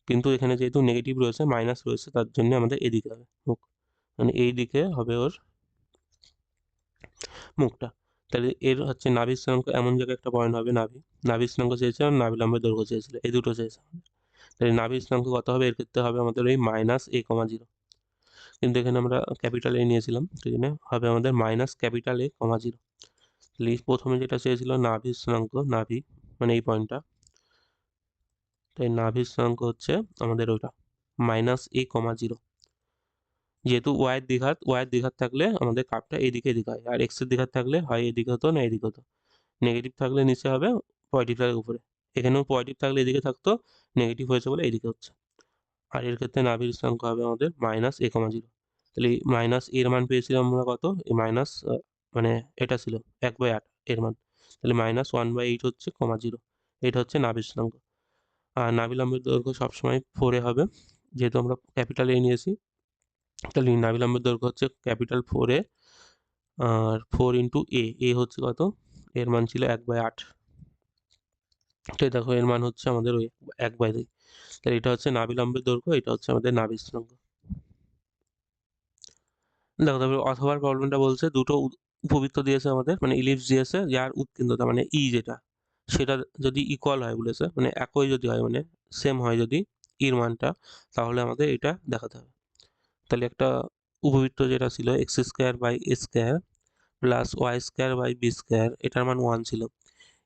কিন্তু এখানে যেহেতু নেগেটিভ রয়েছে মাইনাস রয়েছে, তার জন্য আমাদের এদিকে হবে মুখ, মানে এই দিকে হবে ওর মুখটা। তাহলে এর হচ্ছে নাভির স্থানাঙ্ক এমন জায়গায় একটা পয়েন্ট হবে, নাভির স্থানাঙ্ক চেয়েছে আর নাভিলম্বের দৈর্ঘ্য চেয়েছিল, এই দুটো চেয়েছে আমাদের। তাহলে নাভির স্থানাঙ্ক কত হবে, এর ক্ষেত্রে হবে আমাদের ওই -a,0, কিন্তু এখানে আমরা ক্যাপিটাল এ নিয়েছিলাম, সেই জন্য হবে আমাদের -A,0। তাহলে প্রথমে যেটা চেয়েছিল নাভির স্থানাঙ্ক, নাভি মানে এই পয়েন্টটা, তাই নাভির স্থানাঙ্ক হচ্ছে আমাদের ওইটা -A,0। যেহেতু ওয়াই এর দ্বিঘাত থাকলে আমাদের কার্ভটা এদিকে এদিকে হয়, আর এক্স এর দ্বিঘাত থাকলে হয় এদিকে হতো না এদিকে হতো, নেগেটিভ থাকলে নিচে হবে, পজিটিভ থাকলে উপরে। এখানেও পজিটিভ থাকলে এদিকে থাকতো, নেগেটিভ হয়েছে বলে এইদিকে হচ্ছে। আর এর ক্ষেত্রে নাভির স্থানাঙ্ক হবে আমাদের -A,0। তাহলে মাইনাস এর মান পেয়েছিলাম আমরা কত, এই মাইনাস মানে এটা ছিল 1/8 এর মান, তাহলে -1/8 হচ্ছে 0, এটা হচ্ছে নাভির স্থানাঙ্ক। আর নাভিলম্বের দৈর্ঘ্য সবসময় 4 এ হবে, যেহেতু আমরা ক্যাপিটাল এ নিয়েছি, তাহলে নাভিলম্বের দৈর্ঘ্য হচ্ছে ক্যাপিটাল 4 এ, আর 4 ইন্টু এ হচ্ছে কত, এর মান ছিল 1/8। তো দেখো এর মান হচ্ছে আমাদের ওই 1/2। তাহলে এটা হচ্ছে নাভিলম্বের দৈর্ঘ্য, এটা হচ্ছে আমাদের নাভির স্থানাঙ্ক। দেখো তারপরে অথবার প্রবলেমটা বলছে দুটো উপবৃত্ত দিয়েছে আমাদের, মানে ইলিপস দিয়েছে, যার উৎকেন্দ্রতা মানে ই যেটা, সেটা যদি ইকুয়াল হয় বলেছে, মানে একই যদি হয়, মানে সেম হয় যদি ইর মানটা, তাহলে আমাদের এটা দেখাতে হবে। তাহলে একটা উপবৃত্ত যেটা ছিল x² / a² plus y² / b², এটার মান 1 ছিল,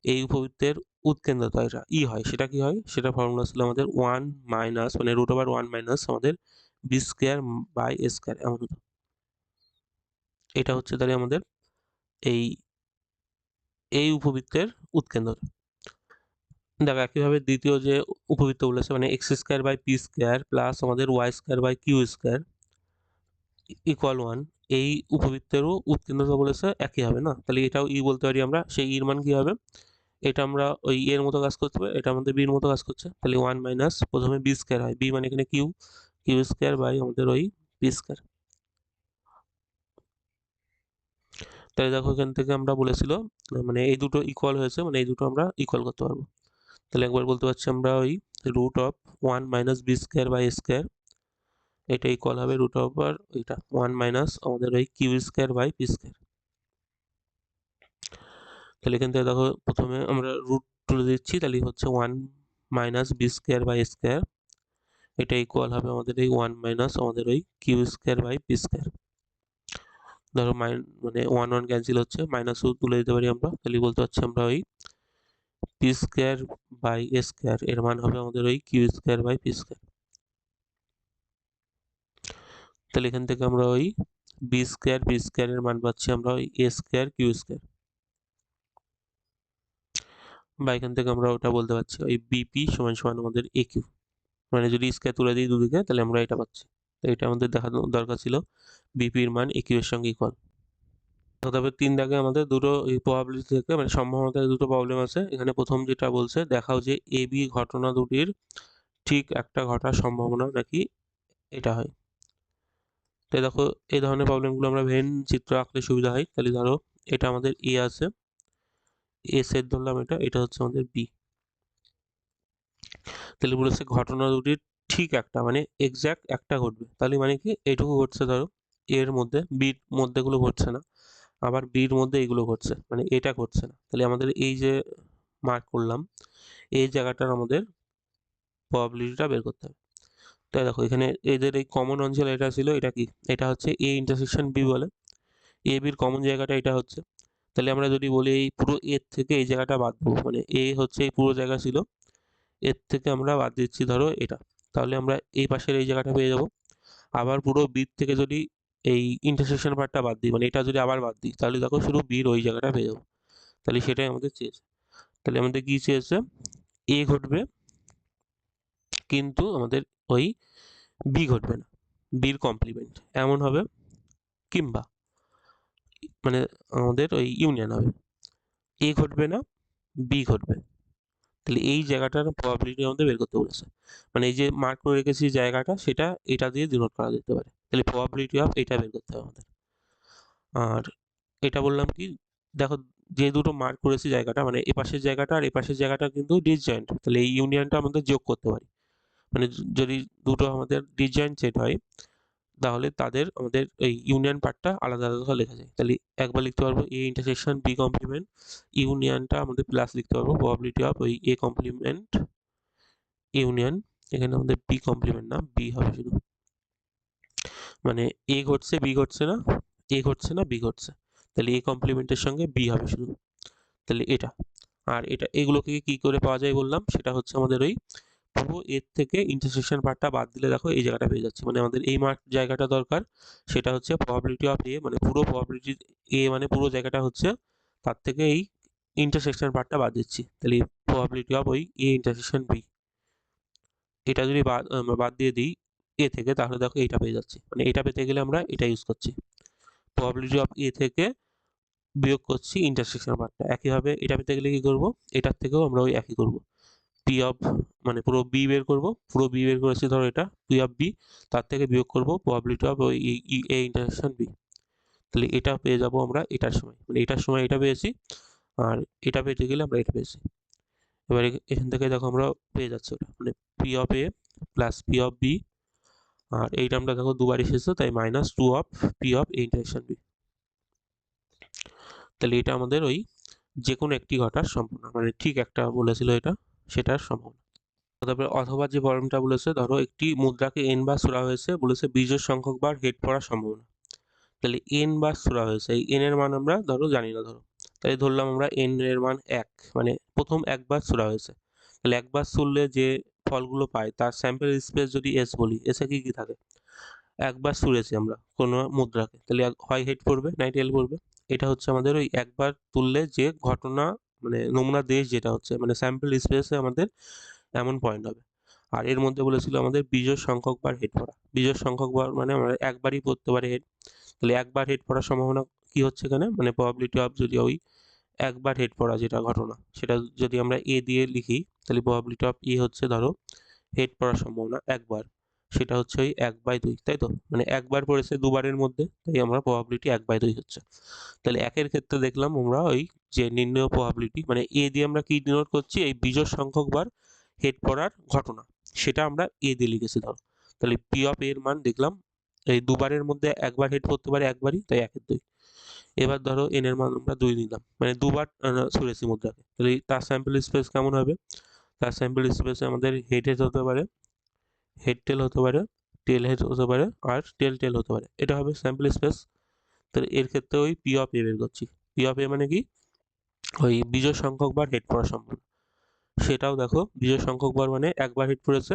এই উপবৃত্তের উৎকেন্দ্রতা এটা ই হয়, সেটা কি হয়, সেটা ফর্মুলা ছিল আমাদের 1 মাইনাস মানে √1 মাইনাস আমাদের B square by A square, এমন হতো। এটা হচ্ছে তাহলে আমাদের এই এই উপবৃত্তের উৎকেন্দ্রতা। দেখো একইভাবে দ্বিতীয় যে উপবৃত্ত বলেছে মানে x square by P square plus আমাদের y square by q square equal 1, এই উপবৃত্তেরও উৎকেন্দ্রতা বলেছে একই হবে না, তাহলে এটাও ই বলতে পারি আমরা। সেই ইর মান কি হবে, এটা আমরা ওই এর মতো কাজ করতে পারি, এটা আমাদের বির মতো কাজ করছে, তাহলে 1 মাইনাস প্রথমে বি স্কোয়ার হয়, বি মানে এখানে কিউ, কিউ স্কোয়ার বাই আমাদের ওই পি স্কোয়ার। তাহলে দেখো এখান থেকে আমরা বলেছিল মানে এই দুটো ইকুয়াল হয়েছে, মানে এই দুটো আমরা ইকুয়াল করতে পারবো। তাহলে একবার বলতে পারছি আমরা ওই √1 minus B square by square, এটা ইকুয়াল হবে √, এটা 1 মাইনাস আমাদের ওই Q square by P square. তাহলে এখান থেকে দেখো প্রথমে আমরা রুট তুলে দিচ্ছি, তাহলে হচ্ছে 1 minus B square by square, এটা ইকুয়াল হবে আমাদের এই 1 মাইনাস আমাদের ওই Q square by P square. ধরো মানে 1 1 ক্যান্সেল হচ্ছে, মাইনাস তুলে দিতে পারি আমরা, তাহলে বলতে পারছি আমরা ওই P square by A square এর মান হবে আমাদের ওই Q square by P square. তাহলে এখান থেকে আমরা ওই বি স্কোয়ার এর মান পাচ্ছি আমরা ওই এ স্কোয়ার কিউ স্কোয়ার, বা এখান থেকে আমরা ওটা বলতে পারছি ওই বিপি সমান সমান আমাদের এ কিউ, মানে যদি স্কোয়ার তুলে দিই দুদিকে তাহলে আমরা এটা পাচ্ছি। তো এটা আমাদের দেখানো দরকার ছিল বিপির মান এ কিউ এর সঙ্গে ইকুয়াল। তবে 3 দাগে আমাদের দুটো এই প্রবাবিলিটি থেকে মানে সম্ভাবনা থেকে দুটো প্রবলেম আছে। এখানে প্রথম যেটা বলছে দেখাও যে এ বি ঘটনা দুটির ঠিক একটা ঘটার সম্ভাবনা নাকি এটা হয়। তাই দেখো এই ধরনের প্রবলেমগুলো আমরা ভেন চিত্র আঁকলে সুবিধা হয়। তাহলে ধরো এটা আমাদের এ আছে, এ সেট ধরলাম, এটা হচ্ছে আমাদের বি। তাহলে বলেছে ঘটনা দুটির ঠিক একটা মানে এক্স্যাক্ট একটা ঘটবে, তাহলে মানে কি এইটুকু ঘটছে ধরো এর মধ্যে, বির মধ্যেগুলো ঘটছে না, আবার বির মধ্যে এইগুলো ঘটছে, মানে এটা ঘটছে না। তাহলে আমাদের এই যে মার্ক করলাম এই জায়গাটার আমাদের প্রবাবিলিটিটা বের করতে হবে। তাই দেখো এখানে এদের এই কমন অঞ্চল এটা ছিল, এটা কি, এটা হচ্ছে এ ইন্টারসেকশন বি বলে, এ বির কমন জায়গাটা এটা হচ্ছে। তাহলে আমরা যদি বলি এই পুরো এর থেকে এই জায়গাটা বাদ দেবো, মানে এ হচ্ছে এই পুরো জায়গা ছিল, এর থেকে আমরা বাদ দিচ্ছি ধরো এটা, তাহলে আমরা এই পাশের এই জায়গাটা পেয়ে যাব। আবার পুরো বির থেকে যদি এই ইন্টারসেকশন পার্টটা বাদ দিই, মানে এটা যদি আবার বাদ দিই, তাহলে দেখো শুধু বির ওই জায়গাটা পেয়ে যাবো। তাহলে সেটাই আমাদের চেয়েছে। তাহলে আমাদের কি চেয়েছে, এ ঘটবে কিন্তু আমাদের ওই বি ঘটবে না, বির কমপ্লিমেন্ট এমন হবে, কিংবা মানে আমাদের ওই ইউনিয়ন হবে, এ ঘটবে না বি ঘটবে। তাহলে এই জায়গাটার প্রবাবিলিটি আমাদের বের করতে বলেছে, মানে এই যে মার্ক করে রেখেছি জায়গাটা সেটা এটা দিয়ে ডিনোট করা যেতে পারে। তাহলে প্রবাবিলিটি অফ এটা বের করতে হবে আমাদের। আর এটা বললাম কি, দেখো যে দুটো মার্ক করেছি জায়গাটা মানে এপাশের জায়গাটা আর এপাশের জায়গাটা কিন্তু ডিসজয়েন্ট, তাহলে এই ইউনিয়নটা আমাদের যোগ করতে পারি। মানে যদি দুটো আমাদের ডিসজয়েন্ট সেট হয় তাহলে তাদের আমাদের এই ইউনিয়ন পার্টটা আলাদা আলাদা লেখা যায়। তাহলে একবার লিখতে পারবো এ ইন্টারসেকশন বি কমপ্লিমেন্ট, ইউনিয়নটা আমাদের প্লাস লিখতে পারবো প্রবাবিলিটি অফ ওই এ কমপ্লিমেন্ট ইউনিয়ন, এখানে আমাদের বি কমপ্লিমেন্ট না বি হবে শুধু, মানে এ ঘটছে বি ঘটছে না, এ ঘটছে না বি ঘটছে, তাহলে এ কমপ্লিমেন্টের সঙ্গে বি হবে শুধু। তাহলে এটা আর এটা এগুলোকে কি করে পাওয়া যায় বললাম, সেটা হচ্ছে আমাদের ওই পুরো এর থেকে ইন্টারসেকশন পার্টটা বাদ দিলে দেখো এই জায়গাটা পেয়ে যাচ্ছে, মানে আমাদের এই মার্ক জায়গাটা দরকার, সেটা হচ্ছে প্রবাবিলিটি অফ এ, মানে পুরো প্রবাবিলিটি এ মানে পুরো জায়গাটা হচ্ছে, তার থেকে এই ইন্টারসেকশন পার্টটা বাদ দিচ্ছি, তাহলে প্রবাবিলিটি অফ ওই এ ইন্টারসেকশন বি, এটা যদি বাদ দিয়ে দিই এ থেকে, তাহলে দেখো এইটা পেয়ে যাচ্ছি, মানে এটা পেতে গেলে আমরা এটা ইউজ করছি, প্রবাবিলিটি অফ এ থেকে বিয়োগ করছি ইন্টারসেকশন পার্টটা। একইভাবে এটা পেতে গেলে কি করব, এটার থেকেও আমরা ওই একই করব, পি অফ মানে পুরো বি বের করব, পুরো বি বের করেছি ধরো এটা পি অফ বি, তার থেকে বিয়োগ করব প্রবাবিলিটি অফ ওই এ ইন্টারসেকশন বি, তাহলে এটা পেয়ে যাব আমরা এটার সময়, মানে এটার সময় এটা পেয়েছি, আর এটা পেতে গেলে আমরা এটা পেয়েছি। এবারে এখান থেকে দেখো আমরা পেয়ে যাচ্ছি ওটা, মানে P of A plus P of B, আর এই টার্মটা দেখো দুবার এসেছে তাই -2 of P of A intersection B. তাহলে এটা আমাদের ওই যে কোনো একটি ঘটার সম্ভাবনা, মানে ঠিক একটা বলেছিল এটা, সেটার সম্ভাবনা। তারপরে অথবা যে প্রবলেমটা বলেছে, ধরো একটি মুদ্রাকে n বার ছোড়া হয়েছে, বলেছে বিজোড় সংখ্যক বার হেড পড়ার সম্ভাবনা। তাহলে n বার ছোড়া হয়েছে, এই n এর মান আমরা ধরো জানি না, ধরো তাই ধরলাম আমরা n এর মান 1, মানে প্রথম একবার ছোড়া হয়েছে। তাহলে একবার ছুড়লে যে ফলগুলো পাই তার স্যাম্পল স্পেস যদি s বলি, s এ কি থাকে? একবার ছুঁড়েছি আমরা কোনো মুদ্রাকে, তাহলে হয় হেড পড়বে নাই টেল পড়বে। এটা হচ্ছে আমাদের ওই একবার তুললে যে ঘটনা, মানে নমুনা দেশ যেটা হচ্ছে, মানে স্যাম্পল স্পেসে আমাদের এমন পয়েন্ট হবে। আর এর মধ্যে বলেছিল আমাদের বিজোড় সংখ্যক বার হেড পড়া। বিজোড় সংখ্যক বার মানে আমরা একবারই পড়তে পারে হেড। তাহলে একবার হেড পড়ার সম্ভাবনা কি হচ্ছে এখানে, মানে প্রবাবিলিটি অফ যদি ওই একবার হেড পড়া যেটা ঘটনা সেটা যদি আমরা এ দিয়ে লিখি, তাহলে প্রবাবিলিটি অফ ই হচ্ছে ধরো হেড পড়ার সম্ভাবনা একবার, সেটা হচ্ছে ওই 1/2, তাই তো? মানে একবার পড়েছে দুবারের মধ্যে, তাই আমরা প্রবাবিলিটি 1/2 হচ্ছে। তাহলে একের ক্ষেত্রে দেখলাম আমরা ওই যে নির্ণয় প্রবাবিলিটি, মানে এ দিয়ে আমরা কি ডিনোট করছি, এই বিজোড় সংখ্যক বার হেড পড়ার ঘটনা, সেটা আমরা এ দিয়ে লিখেছি ধরো। তাহলে পি অফ এর মান দেখলাম এই দুবারের মধ্যে একবার হেড পড়তে পারে একবারই, তাই 1/2। এবার ধরো এন এর মান আমরা 2 নিলাম, মানে দুবার ছুঁড়েছি মুদ্রাকে, তাহলে তার স্যাম্পল স্পেস কেমন হবে? তার স্যাম্পল স্পেসে আমাদের হেড হেড হতে পারে, হেড টেল হতে পারে, টেল হেড হতে পারে, আর টেল টেল হতে পারে। এটা হবে স্যাম্পল স্পেস। তাহলে এর ক্ষেত্রে ওই পি অফ এ বের করছি। পি অফ এ মানে কি, ওই বিজোড় সংখ্যক বার হেড পড়ার সম্ভাবনা। সেটাও দেখো বিজোড় সংখ্যক বার মানে একবার হেড পড়েছে,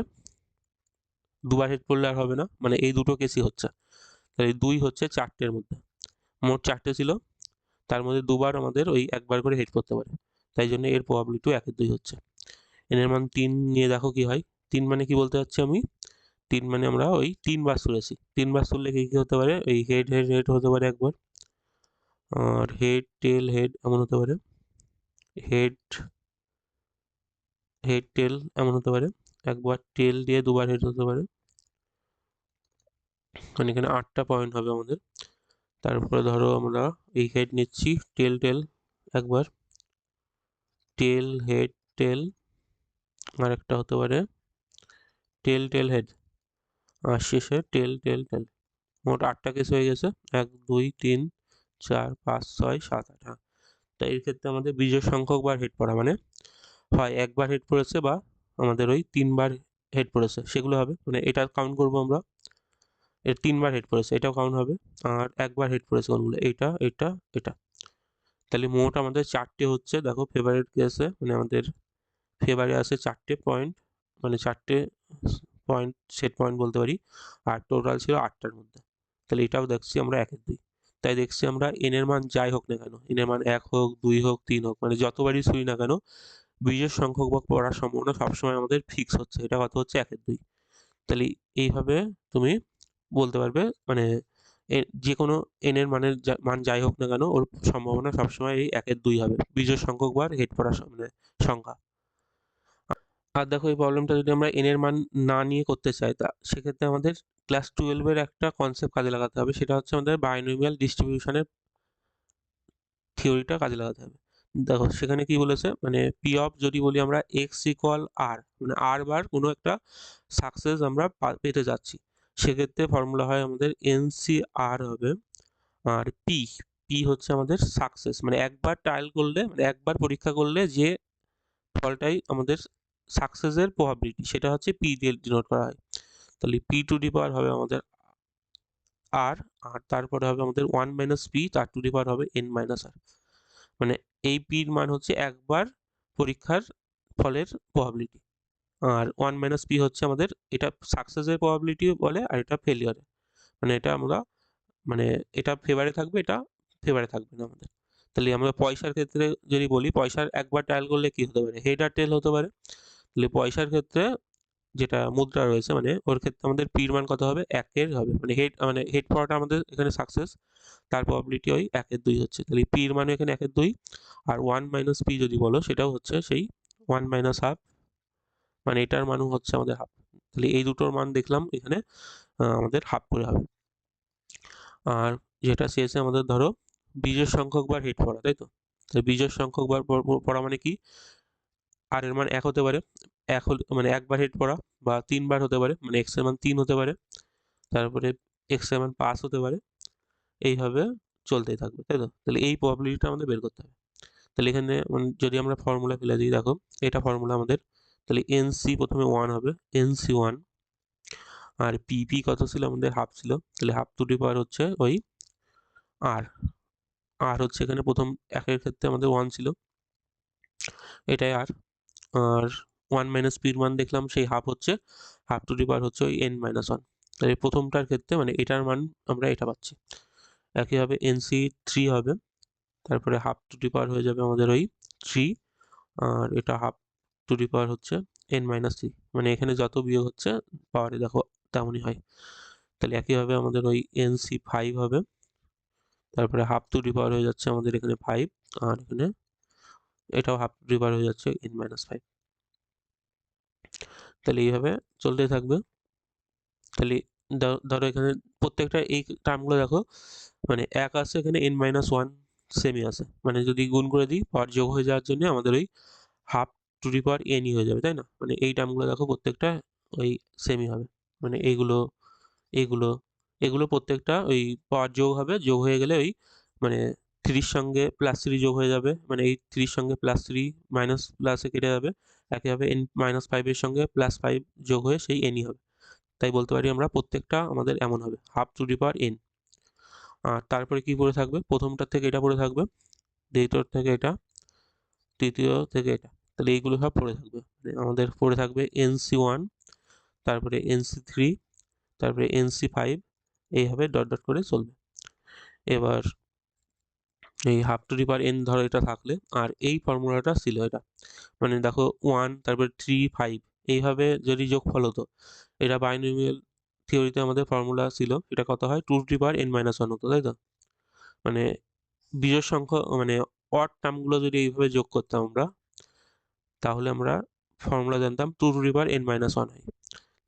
দুবার হেড পড়লে আর হবে না, মানে এই দুটো কেসই হচ্ছে। তাহলে 2 হচ্ছে 4টের মধ্যে, মোট 4টে ছিল, তার মধ্যে দুবার আমাদের ওই একবার করে হেড করতে পারে, তাই জন্য এর প্রবাবিলিটি 1/2 হচ্ছে। এন এর মান 3 নিয়ে দেখো কি হয়। 3 মানে কি বলতে চাচ্ছি আমি, 3 মানে আমরা ওই 3বার ছুঁড়েছি, 3বার ছুড়লে কি কি হতে পারে, এই হেড হেড হেড হতে পারে একবার, আর হেড টেল হেড এমন হতে পারে, হেড হেড টেল এমন হতে পারে, একবার টেল দিয়ে দুবার হেড হতে পারে, মানে এখানে 8টা পয়েন্ট হবে আমাদের। তারপরে ধরো আমরা এই হেড নিচ্ছি, টেল টেল একবার, টেল হেড টেল, আর একটা হতে পারে টেল টেল হেড, আর শেষে টেল টেল টেল। মোট 8টা কেস হয়ে গেছে, 1 2 3 4 5 6 7 8। হ্যাঁ, তো এর ক্ষেত্রে আমাদের বিজোড় সংখ্যক বার হেড পড়া মানে হয় একবার হেড পড়েছে বা আমাদের ওই 3বার হেড পড়েছে, সেগুলো হবে, মানে এটা কাউন্ট করবো আমরা, এর 3বার হেড পড়েছে এটাও কাউন্ট হবে, আর একবার হেড পড়েছে কোনগুলো, এইটা এটা এটা। তাহলে মোট আমাদের 4টে হচ্ছে, দেখো ফেভারিট কেসে মানে আমাদের ফেভারে আছে 4টে পয়েন্ট, মানে 4টে পয়েন্ট, সেট পয়েন্ট বলতে পারি, আর টোটাল ছিল 8টার মধ্যে। তাহলে এটাও দেখছি আমরা 1/2। তাই দেখছি আমরা এন এর মান যাই হোক না কেন, এন এর মান 1 হোক 2 হোক 3 হোক, মানে যতবারই ছুঁই না কেন বিজোড় সংখ্যক বা পড়ার সম্ভাবনা সবসময় আমাদের ফিক্স হচ্ছে, এটা কত হচ্ছে 1/2। তাহলে এইভাবে তুমি বলতে পারবে, মানে যে কোনো এন এর মানের মান যাই হোক না কেন ওর সম্ভাবনা সবসময় এই 1/2 হবে, বিজোড় সংখ্যক বার হেড পড়ার মানে সংখ্যা। আর দেখো এই প্রবলেমটা যদি আমরা এন এর মান না নিয়ে করতে চাই, তা সেক্ষেত্রে আমাদের ক্লাস 12-এর একটা কনসেপ্ট কাজে লাগাতে হবে, সেটা হচ্ছে আমাদের বাইনোমিয়াল ডিস্ট্রিবিউশনের থিওরিটা কাজে লাগাতে হবে। দেখো সেখানে কি বলেছে, মানে পি অফ যদি বলি আমরা এক্স ইকুয়াল আর, মানে আর বার কোনো একটা সাকসেস আমরা পেতে যাচ্ছি, সেক্ষেত্রে ফর্মুলা হয় আমাদের এনসিআর হবে, আর পি, পি হচ্ছে আমাদের সাকসেস, মানে একবার ট্রায়াল করলে, মানে একবার পরীক্ষা করলে যে ফলটাই আমাদের সাকসেসের প্রবাবিলিটি, সেটা হচ্ছে পি দিয়ে ডিনোট করা হয়। তাহলে পি টু দি পাওয়ার হবে আমাদের আর, আর তারপরে হবে আমাদের 1 মাইনাস পি, তার টু দি পাওয়ার হবে এন মাইনাস আর। মানে এই পির মান হচ্ছে একবার পরীক্ষার ফলের প্রবাবিলিটি, আর 1 মাইনাস পি হচ্ছে আমাদের এটা সাকসেসের প্রবাবিলিটি বলে, আর এটা ফেলিয়ারের, মানে এটা আমরা, মানে এটা ফেভারে থাকবে, এটা ফেভারে থাকবে না আমাদের। তাহলে আমরা পয়সার ক্ষেত্রে যদি বলি, পয়সার একবার ট্রায়াল করলে কি হতে পারে, হেড আর টেল হতে পারে। তাহলে পয়সার ক্ষেত্রে যেটা মুদ্রা রয়েছে, মানে ওর ক্ষেত্রে আমাদের পির মান কত হবে, 1-এর হবে, মানে হেড পাওয়াটা আমাদের এখানে সাকসেস, তার প্রবাবিলিটি ওই 1/2 হচ্ছে। তাহলে পির মান এখানে 1/2, আর 1 মাইনাস পি যদি বলো সেটাও হচ্ছে সেই 1 মাইনাস হাফ, মানে এটার মানও হচ্ছে আমাদের হাফ। তাহলে এই দুটোর মান দেখলাম এখানে আমাদের হাফ করে হবে। আর যেটা শেষে আমাদের ধরো বিজোড় সংখ্যক বার হেড পড়া, তাই তো? তাহলে বিজোড় সংখ্যক বার পড়া মানে কি, আর এর মান 1 হতে পারে, এক হলে মানে একবার হেড পড়া, বা 3বার হতে পারে, মানে এক্স এর মান 3 হতে পারে, তারপরে এক্স এর মান 5 হতে পারে, এইভাবে চলতেই থাকবে, তাই তো? তাহলে এই প্রবাবিলিটিটা আমাদের বের করতে হবে। তাহলে এখানে যদি আমরা ফর্মুলা ফেলে দিই, দেখো এটা ফর্মুলা আমাদের, তাহলে এনসি প্রথমে 1 হবে, এনসি 1, আর পিপি কত ছিল আমাদের, হাফ ছিল, তাহলে হাফ টু দি পাওয়ার হচ্ছে ওই আর, আর হচ্ছে এখানে প্রথম একের ক্ষেত্রে আমাদের 1 ছিল, এটাই আর আর 1 মাইনাস পির মান দেখলাম সেই হাফ হচ্ছে, হাফ টু দি পাওয়ার হচ্ছে ওই n মাইনাস 1। তাহলে প্রথমটার ক্ষেত্রে মানে এটার মান আমরা এটা পাচ্ছি। একইভাবে NC 3 হবে, তারপরে হাফ টু দি পাওয়ার হয়ে যাবে আমাদের ওই 3, আর এটা হাফ টু দি পাওয়ার হচ্ছে n মাইনাস 3, মানে এখানে যত বিয়োগ হচ্ছে পাওয়ারে দেখো তেমনই হয়। তাহলে একইভাবে আমাদের ওই NC 5 হবে, তারপরে হাফ টু দি পাওয়ার হয়ে যাচ্ছে আমাদের এখানে 5, আর এখানে এটাও হাফ টু দি পাওয়ার হয়ে যাচ্ছে n মাইনাস 5। তাহলে এইভাবে চলতে থাকবে। তাহলে ধরো এখানে প্রত্যেকটা এই টার্মগুলো দেখো মানে এক আছে, এখানে n মাইনাস 1 সেমই আছে, মানে যদি গুণ করে দিই পাওয়ার যোগ হয়ে যাওয়ার জন্য আমাদের ওই হাফ টু দি পাওয়ার nই হয়ে যাবে, তাই না? মানে এই টার্মগুলো দেখো প্রত্যেকটা ওই সেমই হবে, মানে এইগুলো এইগুলো এগুলো প্রত্যেকটা ওই পাওয়ার যোগ হবে, যোগ হয়ে গেলে ওই মানে 3 সঙ্গে প্লাস 3 যোগ হয়ে যাবে, মানে এই 3 সঙ্গে প্লাস 3 মাইনাস প্লাসে কেটে যাবে। একইভাবে n মাইনাস 5 এর সঙ্গে প্লাস 5 যোগ হয়ে সেই nই হবে। তাই বলতে পারি আমরা প্রত্যেকটা আমাদের এমন হবে have to the power n। আর তারপরে কি পড়ে থাকবে, প্রথমটার থেকে এটা পড়ে থাকবে, দ্বিতীয় থেকে এটা, তৃতীয় থেকে এটা, তাহলে এইগুলো সব পড়ে থাকবে। মানে আমাদের পড়ে থাকবে NC1, তারপরে NC3, তারপরে NC5, এইভাবে ডট ডট করে চলবে। এবার এই have to the power n ধরো এটা থাকলে, আর এই ফর্মুলাটা ছিল এটা, মানে দেখো 1 তারপরে 3 5 এইভাবে যদি যোগফল হতো, এটা বাইনোমিয়াল থিওরিতে আমাদের ফর্মুলা ছিল, এটা কত হয় 2 two the power n minus 1 হতো, তাই তো? মানে বিজোড় সংখ্যা মানে অড টার্মগুলো যদি এইভাবে যোগ করতাম আমরা, তাহলে আমরা ফর্মুলা জানতাম 2 two the power n minus 1 হয়।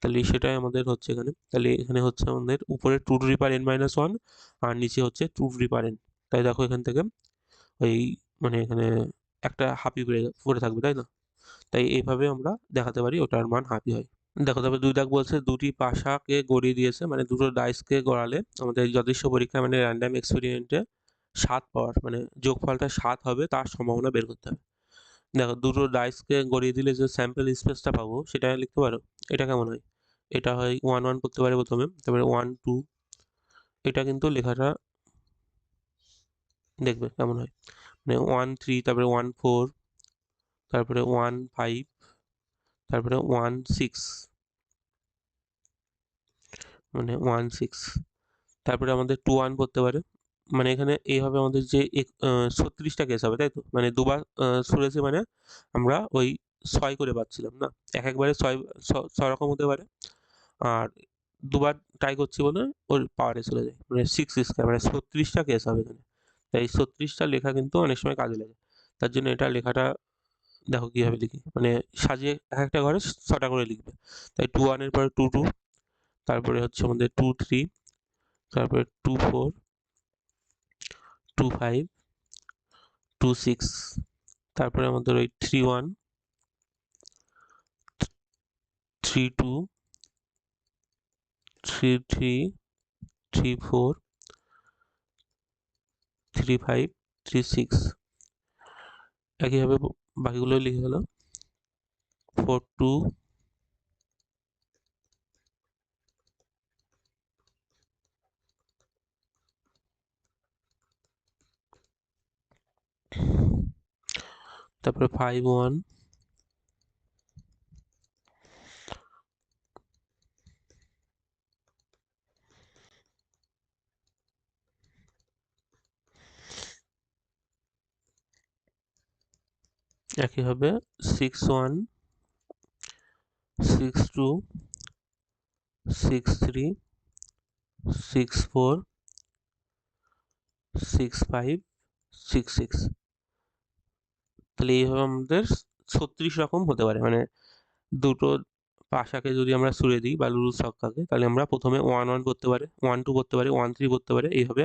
তাহলে সেটাই আমাদের হচ্ছে এখানে, তাহলে এখানে হচ্ছে আমাদের উপরে 2 two the power n minus 1 আর নিচে হচ্ছে 2 টু দি পাওয়ার n। তাই দেখো এখান থেকে ওই মানে এখানে একটা হাফি পড়ে থাকবে, তাই না? তাই এইভাবে আমরা দেখাতে পারি ওটার মান হাফই হয়। দেখো তারপরে 2 দাগ বলছে দুটি পাশাকে গড়িয়ে দিয়েছে, মানে দুটো ডাইসকে গড়ালে আমাদের যদৃশ্য পরীক্ষা মানে র্যান্ডম এক্সপেরিমেন্টে 7 পাওয়ার মানে যোগফলটা 7 হবে তার সম্ভাবনা বের করতে হবে। দেখো দুটো ডাইসকে গড়িয়ে দিলে যে স্যাম্পল স্পেসটা পাবো সেটা লিখতে পারো। এটা কেমন হয়, এটা হয় 1 1 করতে পারে প্রথমে, তারপরে 1 2, এটা কিন্তু লেখাটা দেখবে কেমন হয়, মানে 1 3, তারপরে 1 4, তারপরে 1 5, তারপরে 1 6, মানে 1 6, তারপরে আমাদের 2 1 করতে পারে। মানে এখানে এইভাবে আমাদের যে 36টা কেস হবে, তাই তো? মানে দুবার ছুড়েছে, মানে আমরা ওই 6 করে পাচ্ছিলাম না, একবারে 6 6 রকম হতে পারে। আর দুবার ট্রাই করছি বলে ওর পাওয়ারে চলে যায়, মানে 6 স্কয়ার, মানে 36টা কেস হবে এখানে। তাই 36টা লেখা কিন্তু অনেক সময় কাজে লাগে। তার জন্য এটা লেখাটা দেখো কিভাবে লিখি, মানে সাজিয়ে এক একটা ঘরে 6টা করে লিখবে। তাই 2 1 এর পরে 2 2, তারপরে হচ্ছে আমাদের 2 3, তারপরে 2 4, 2 5, 2 6, তারপরে আমাদের ওই 3 1, 3 2, 3 3, 3 4, 3 5, 3 6। একইভাবে বাকিগুলো লিখে গেল 4 2, তারপরে 5 1, একইভাবে 6 1, 6 2, 6 3, 6 4, 6 5, 6 6। তাহলে এইভাবে আমাদের 36 রকম হতে পারে, মানে দুটো পাশাকে যদি আমরা ছুড়ে দিই বা লুডো ছক্কাকে, তাহলে আমরা প্রথমে 1 1 করতে পারে, 1 2 করতে পারে, 1 3 করতে পারে, এইভাবে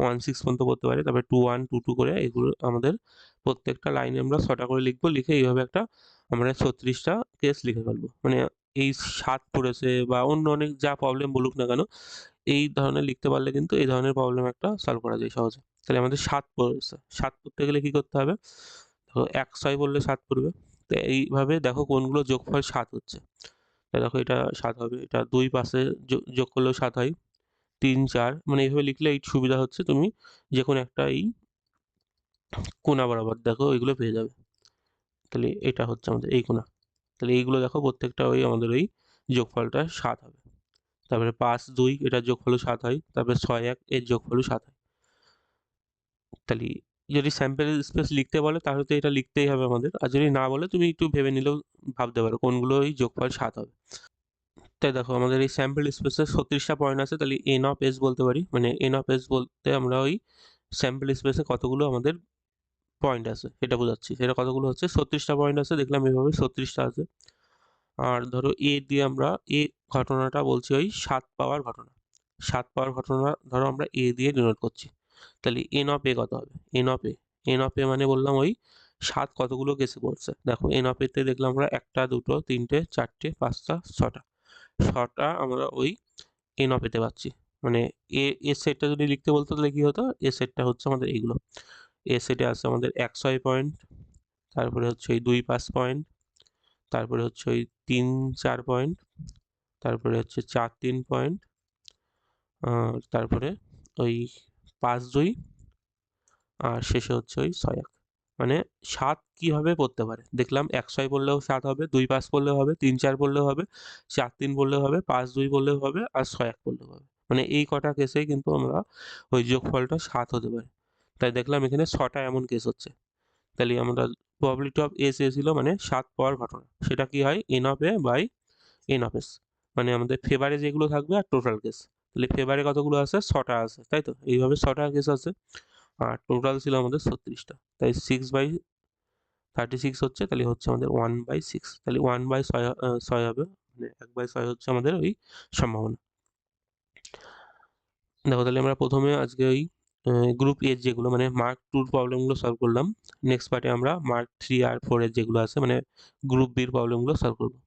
1 6 পর্যন্ত করতে পারে, তারপরে 2 1 2 2 করে এগুলো আমাদের প্রত্যেকটা লাইনে আমরা 6টা করে লিখবো, লিখে এইভাবে একটা আমরা 36টা কেস লিখে ফেলবো। মানে এই 7 পড়েছে বা অন্য অনেক যা প্রবলেম বলুক না কেন, এই ধরনের লিখতে পারলে কিন্তু এই ধরনের প্রবলেম একটা সলভ করা যায় সহজে। তাহলে আমাদের 7 পড়েছে, 7 পড়তে গেলে কি করতে হবে, তো 1 6 বললে 7 পড়বে। তো এইভাবে দেখো কোনগুলো যোগফল 7 হচ্ছে। তাই দেখো এটা 7 হবে, এটা 2 পাশে যোগ করলেও 7 হয়, 3 4, মানে এইভাবে লিখলে এই সুবিধা হচ্ছে তুমি যে কোনো একটা এই কোণা বরাবর দেখো ওইগুলো পেয়ে যাবে। তাহলে এটা হচ্ছে আমাদের এই কোণা। তাহলে এইগুলো দেখো প্রত্যেকটা ওই আমাদের ওই যোগফলটা 7 হবে। তারপরে 5, 2 এটার যোগফলও 7 হয়। তারপরে 6, 1 এর যোগফলও 7 হয়। তাহলে যদি স্যাম্পল স্পেস লিখতে বলে তাহলে তো এটা লিখতেই হবে আমাদের, আর যদি না বলে তুমি একটু ভেবে নিলেও ভাবতে পারো কোনগুলো ওই যোগফল 7 হবে। তাই দেখো আমাদের এই স্যাম্পল স্পেসে 36টা পয়েন্ট আছে, তাহলে এন অফ এস বলতে পারি, মানে এন অফ এস বলতে আমরা ওই স্যাম্পল স্পেসে কতগুলো আমাদের পয়েন্ট আছে সেটা বোঝাচ্ছি। সেটা কতগুলো হচ্ছে 36টা পয়েন্ট আছে, দেখলাম এভাবে 36টা আছে। আর ধরো এ দিয়ে আমরা এ ঘটনাটা বলছি ওই 7 পাওয়ার ঘটনা। 7 পাওয়ার ঘটনা ধরো আমরা এ দিয়ে ডিনোট করছি। তাহলে এন অফ এ কত হবে? N of A, N of A মানে বললাম ওই 7 কতগুলো কেসে পড়ছে। দেখো এন অফ এতে দেখলাম আমরা 1টা 2টো 3টে 4টে 5টা 6টা, 6টা আমরা ওই এন অফ এতে পাচ্ছি। মানে এ সেটটা যদি লিখতে বলতো তাহলে কি হতো, এ সেটটা হচ্ছে আমাদের এইগুলো। এ সেটে আছে আমাদের 1 6 পয়েন্ট, তারপরে হচ্ছে ওই 2 5 পয়েন্ট, তারপরে হচ্ছে ওই 3 4 পয়েন্ট, তারপরে হচ্ছে 4 3 পয়েন্ট, তারপরে ওই 5 2, আর শেষে হচ্ছে ওই 6 1। মানে 7 কিভাবে পড়তে পারে দেখলাম, 1 6 পড়লেও 7 হবে, 2 5 পড়লেও হবে, 3 4 পড়লেও হবে, 4 3 পড়লেও হবে, 5 2 পড়লেও হবে, আর 6 1 পড়লেও হবে। মানে এই কটা কেসেই কিন্তু আমরা ওই যোগফলটা 7 হতে পারে। তাই দেখলাম এখানে 6টা এমন কেস হচ্ছে। তাহলে আমরা প্রবাবিলিটি অফ এস এসেছিল মানে 7 পাওয়ার ঘটনা, সেটা কি হয় n of A by n of S, মানে আমাদের ফেভারে যেগুলো থাকবে আর টোটাল কেস। তাহলে ফেভারে কতগুলো আছে? 6টা আছে, তাই তো এইভাবে 6টা কেস আছে। আর টোটাল ছিল আমাদের 36টা, তাই 6/36 হচ্ছে, তাহলে হচ্ছে আমাদের 1/6। তাহলে 1/6 হবে, মানে 1/6 হচ্ছে আমাদের ওই সম্ভাবনা। দেখো তাহলে আমরা প্রথমে আজকে ওই গ্রুপ এর যেগুলো মানে মার্ক 2 প্রবলেমগুলো সলভ করলাম। নেক্সট পার্টে আমরা মার্ক 3 আর 4 এর যেগুলো আছে মানে গ্রুপ বির প্রবলেমগুলো সলভ করবো।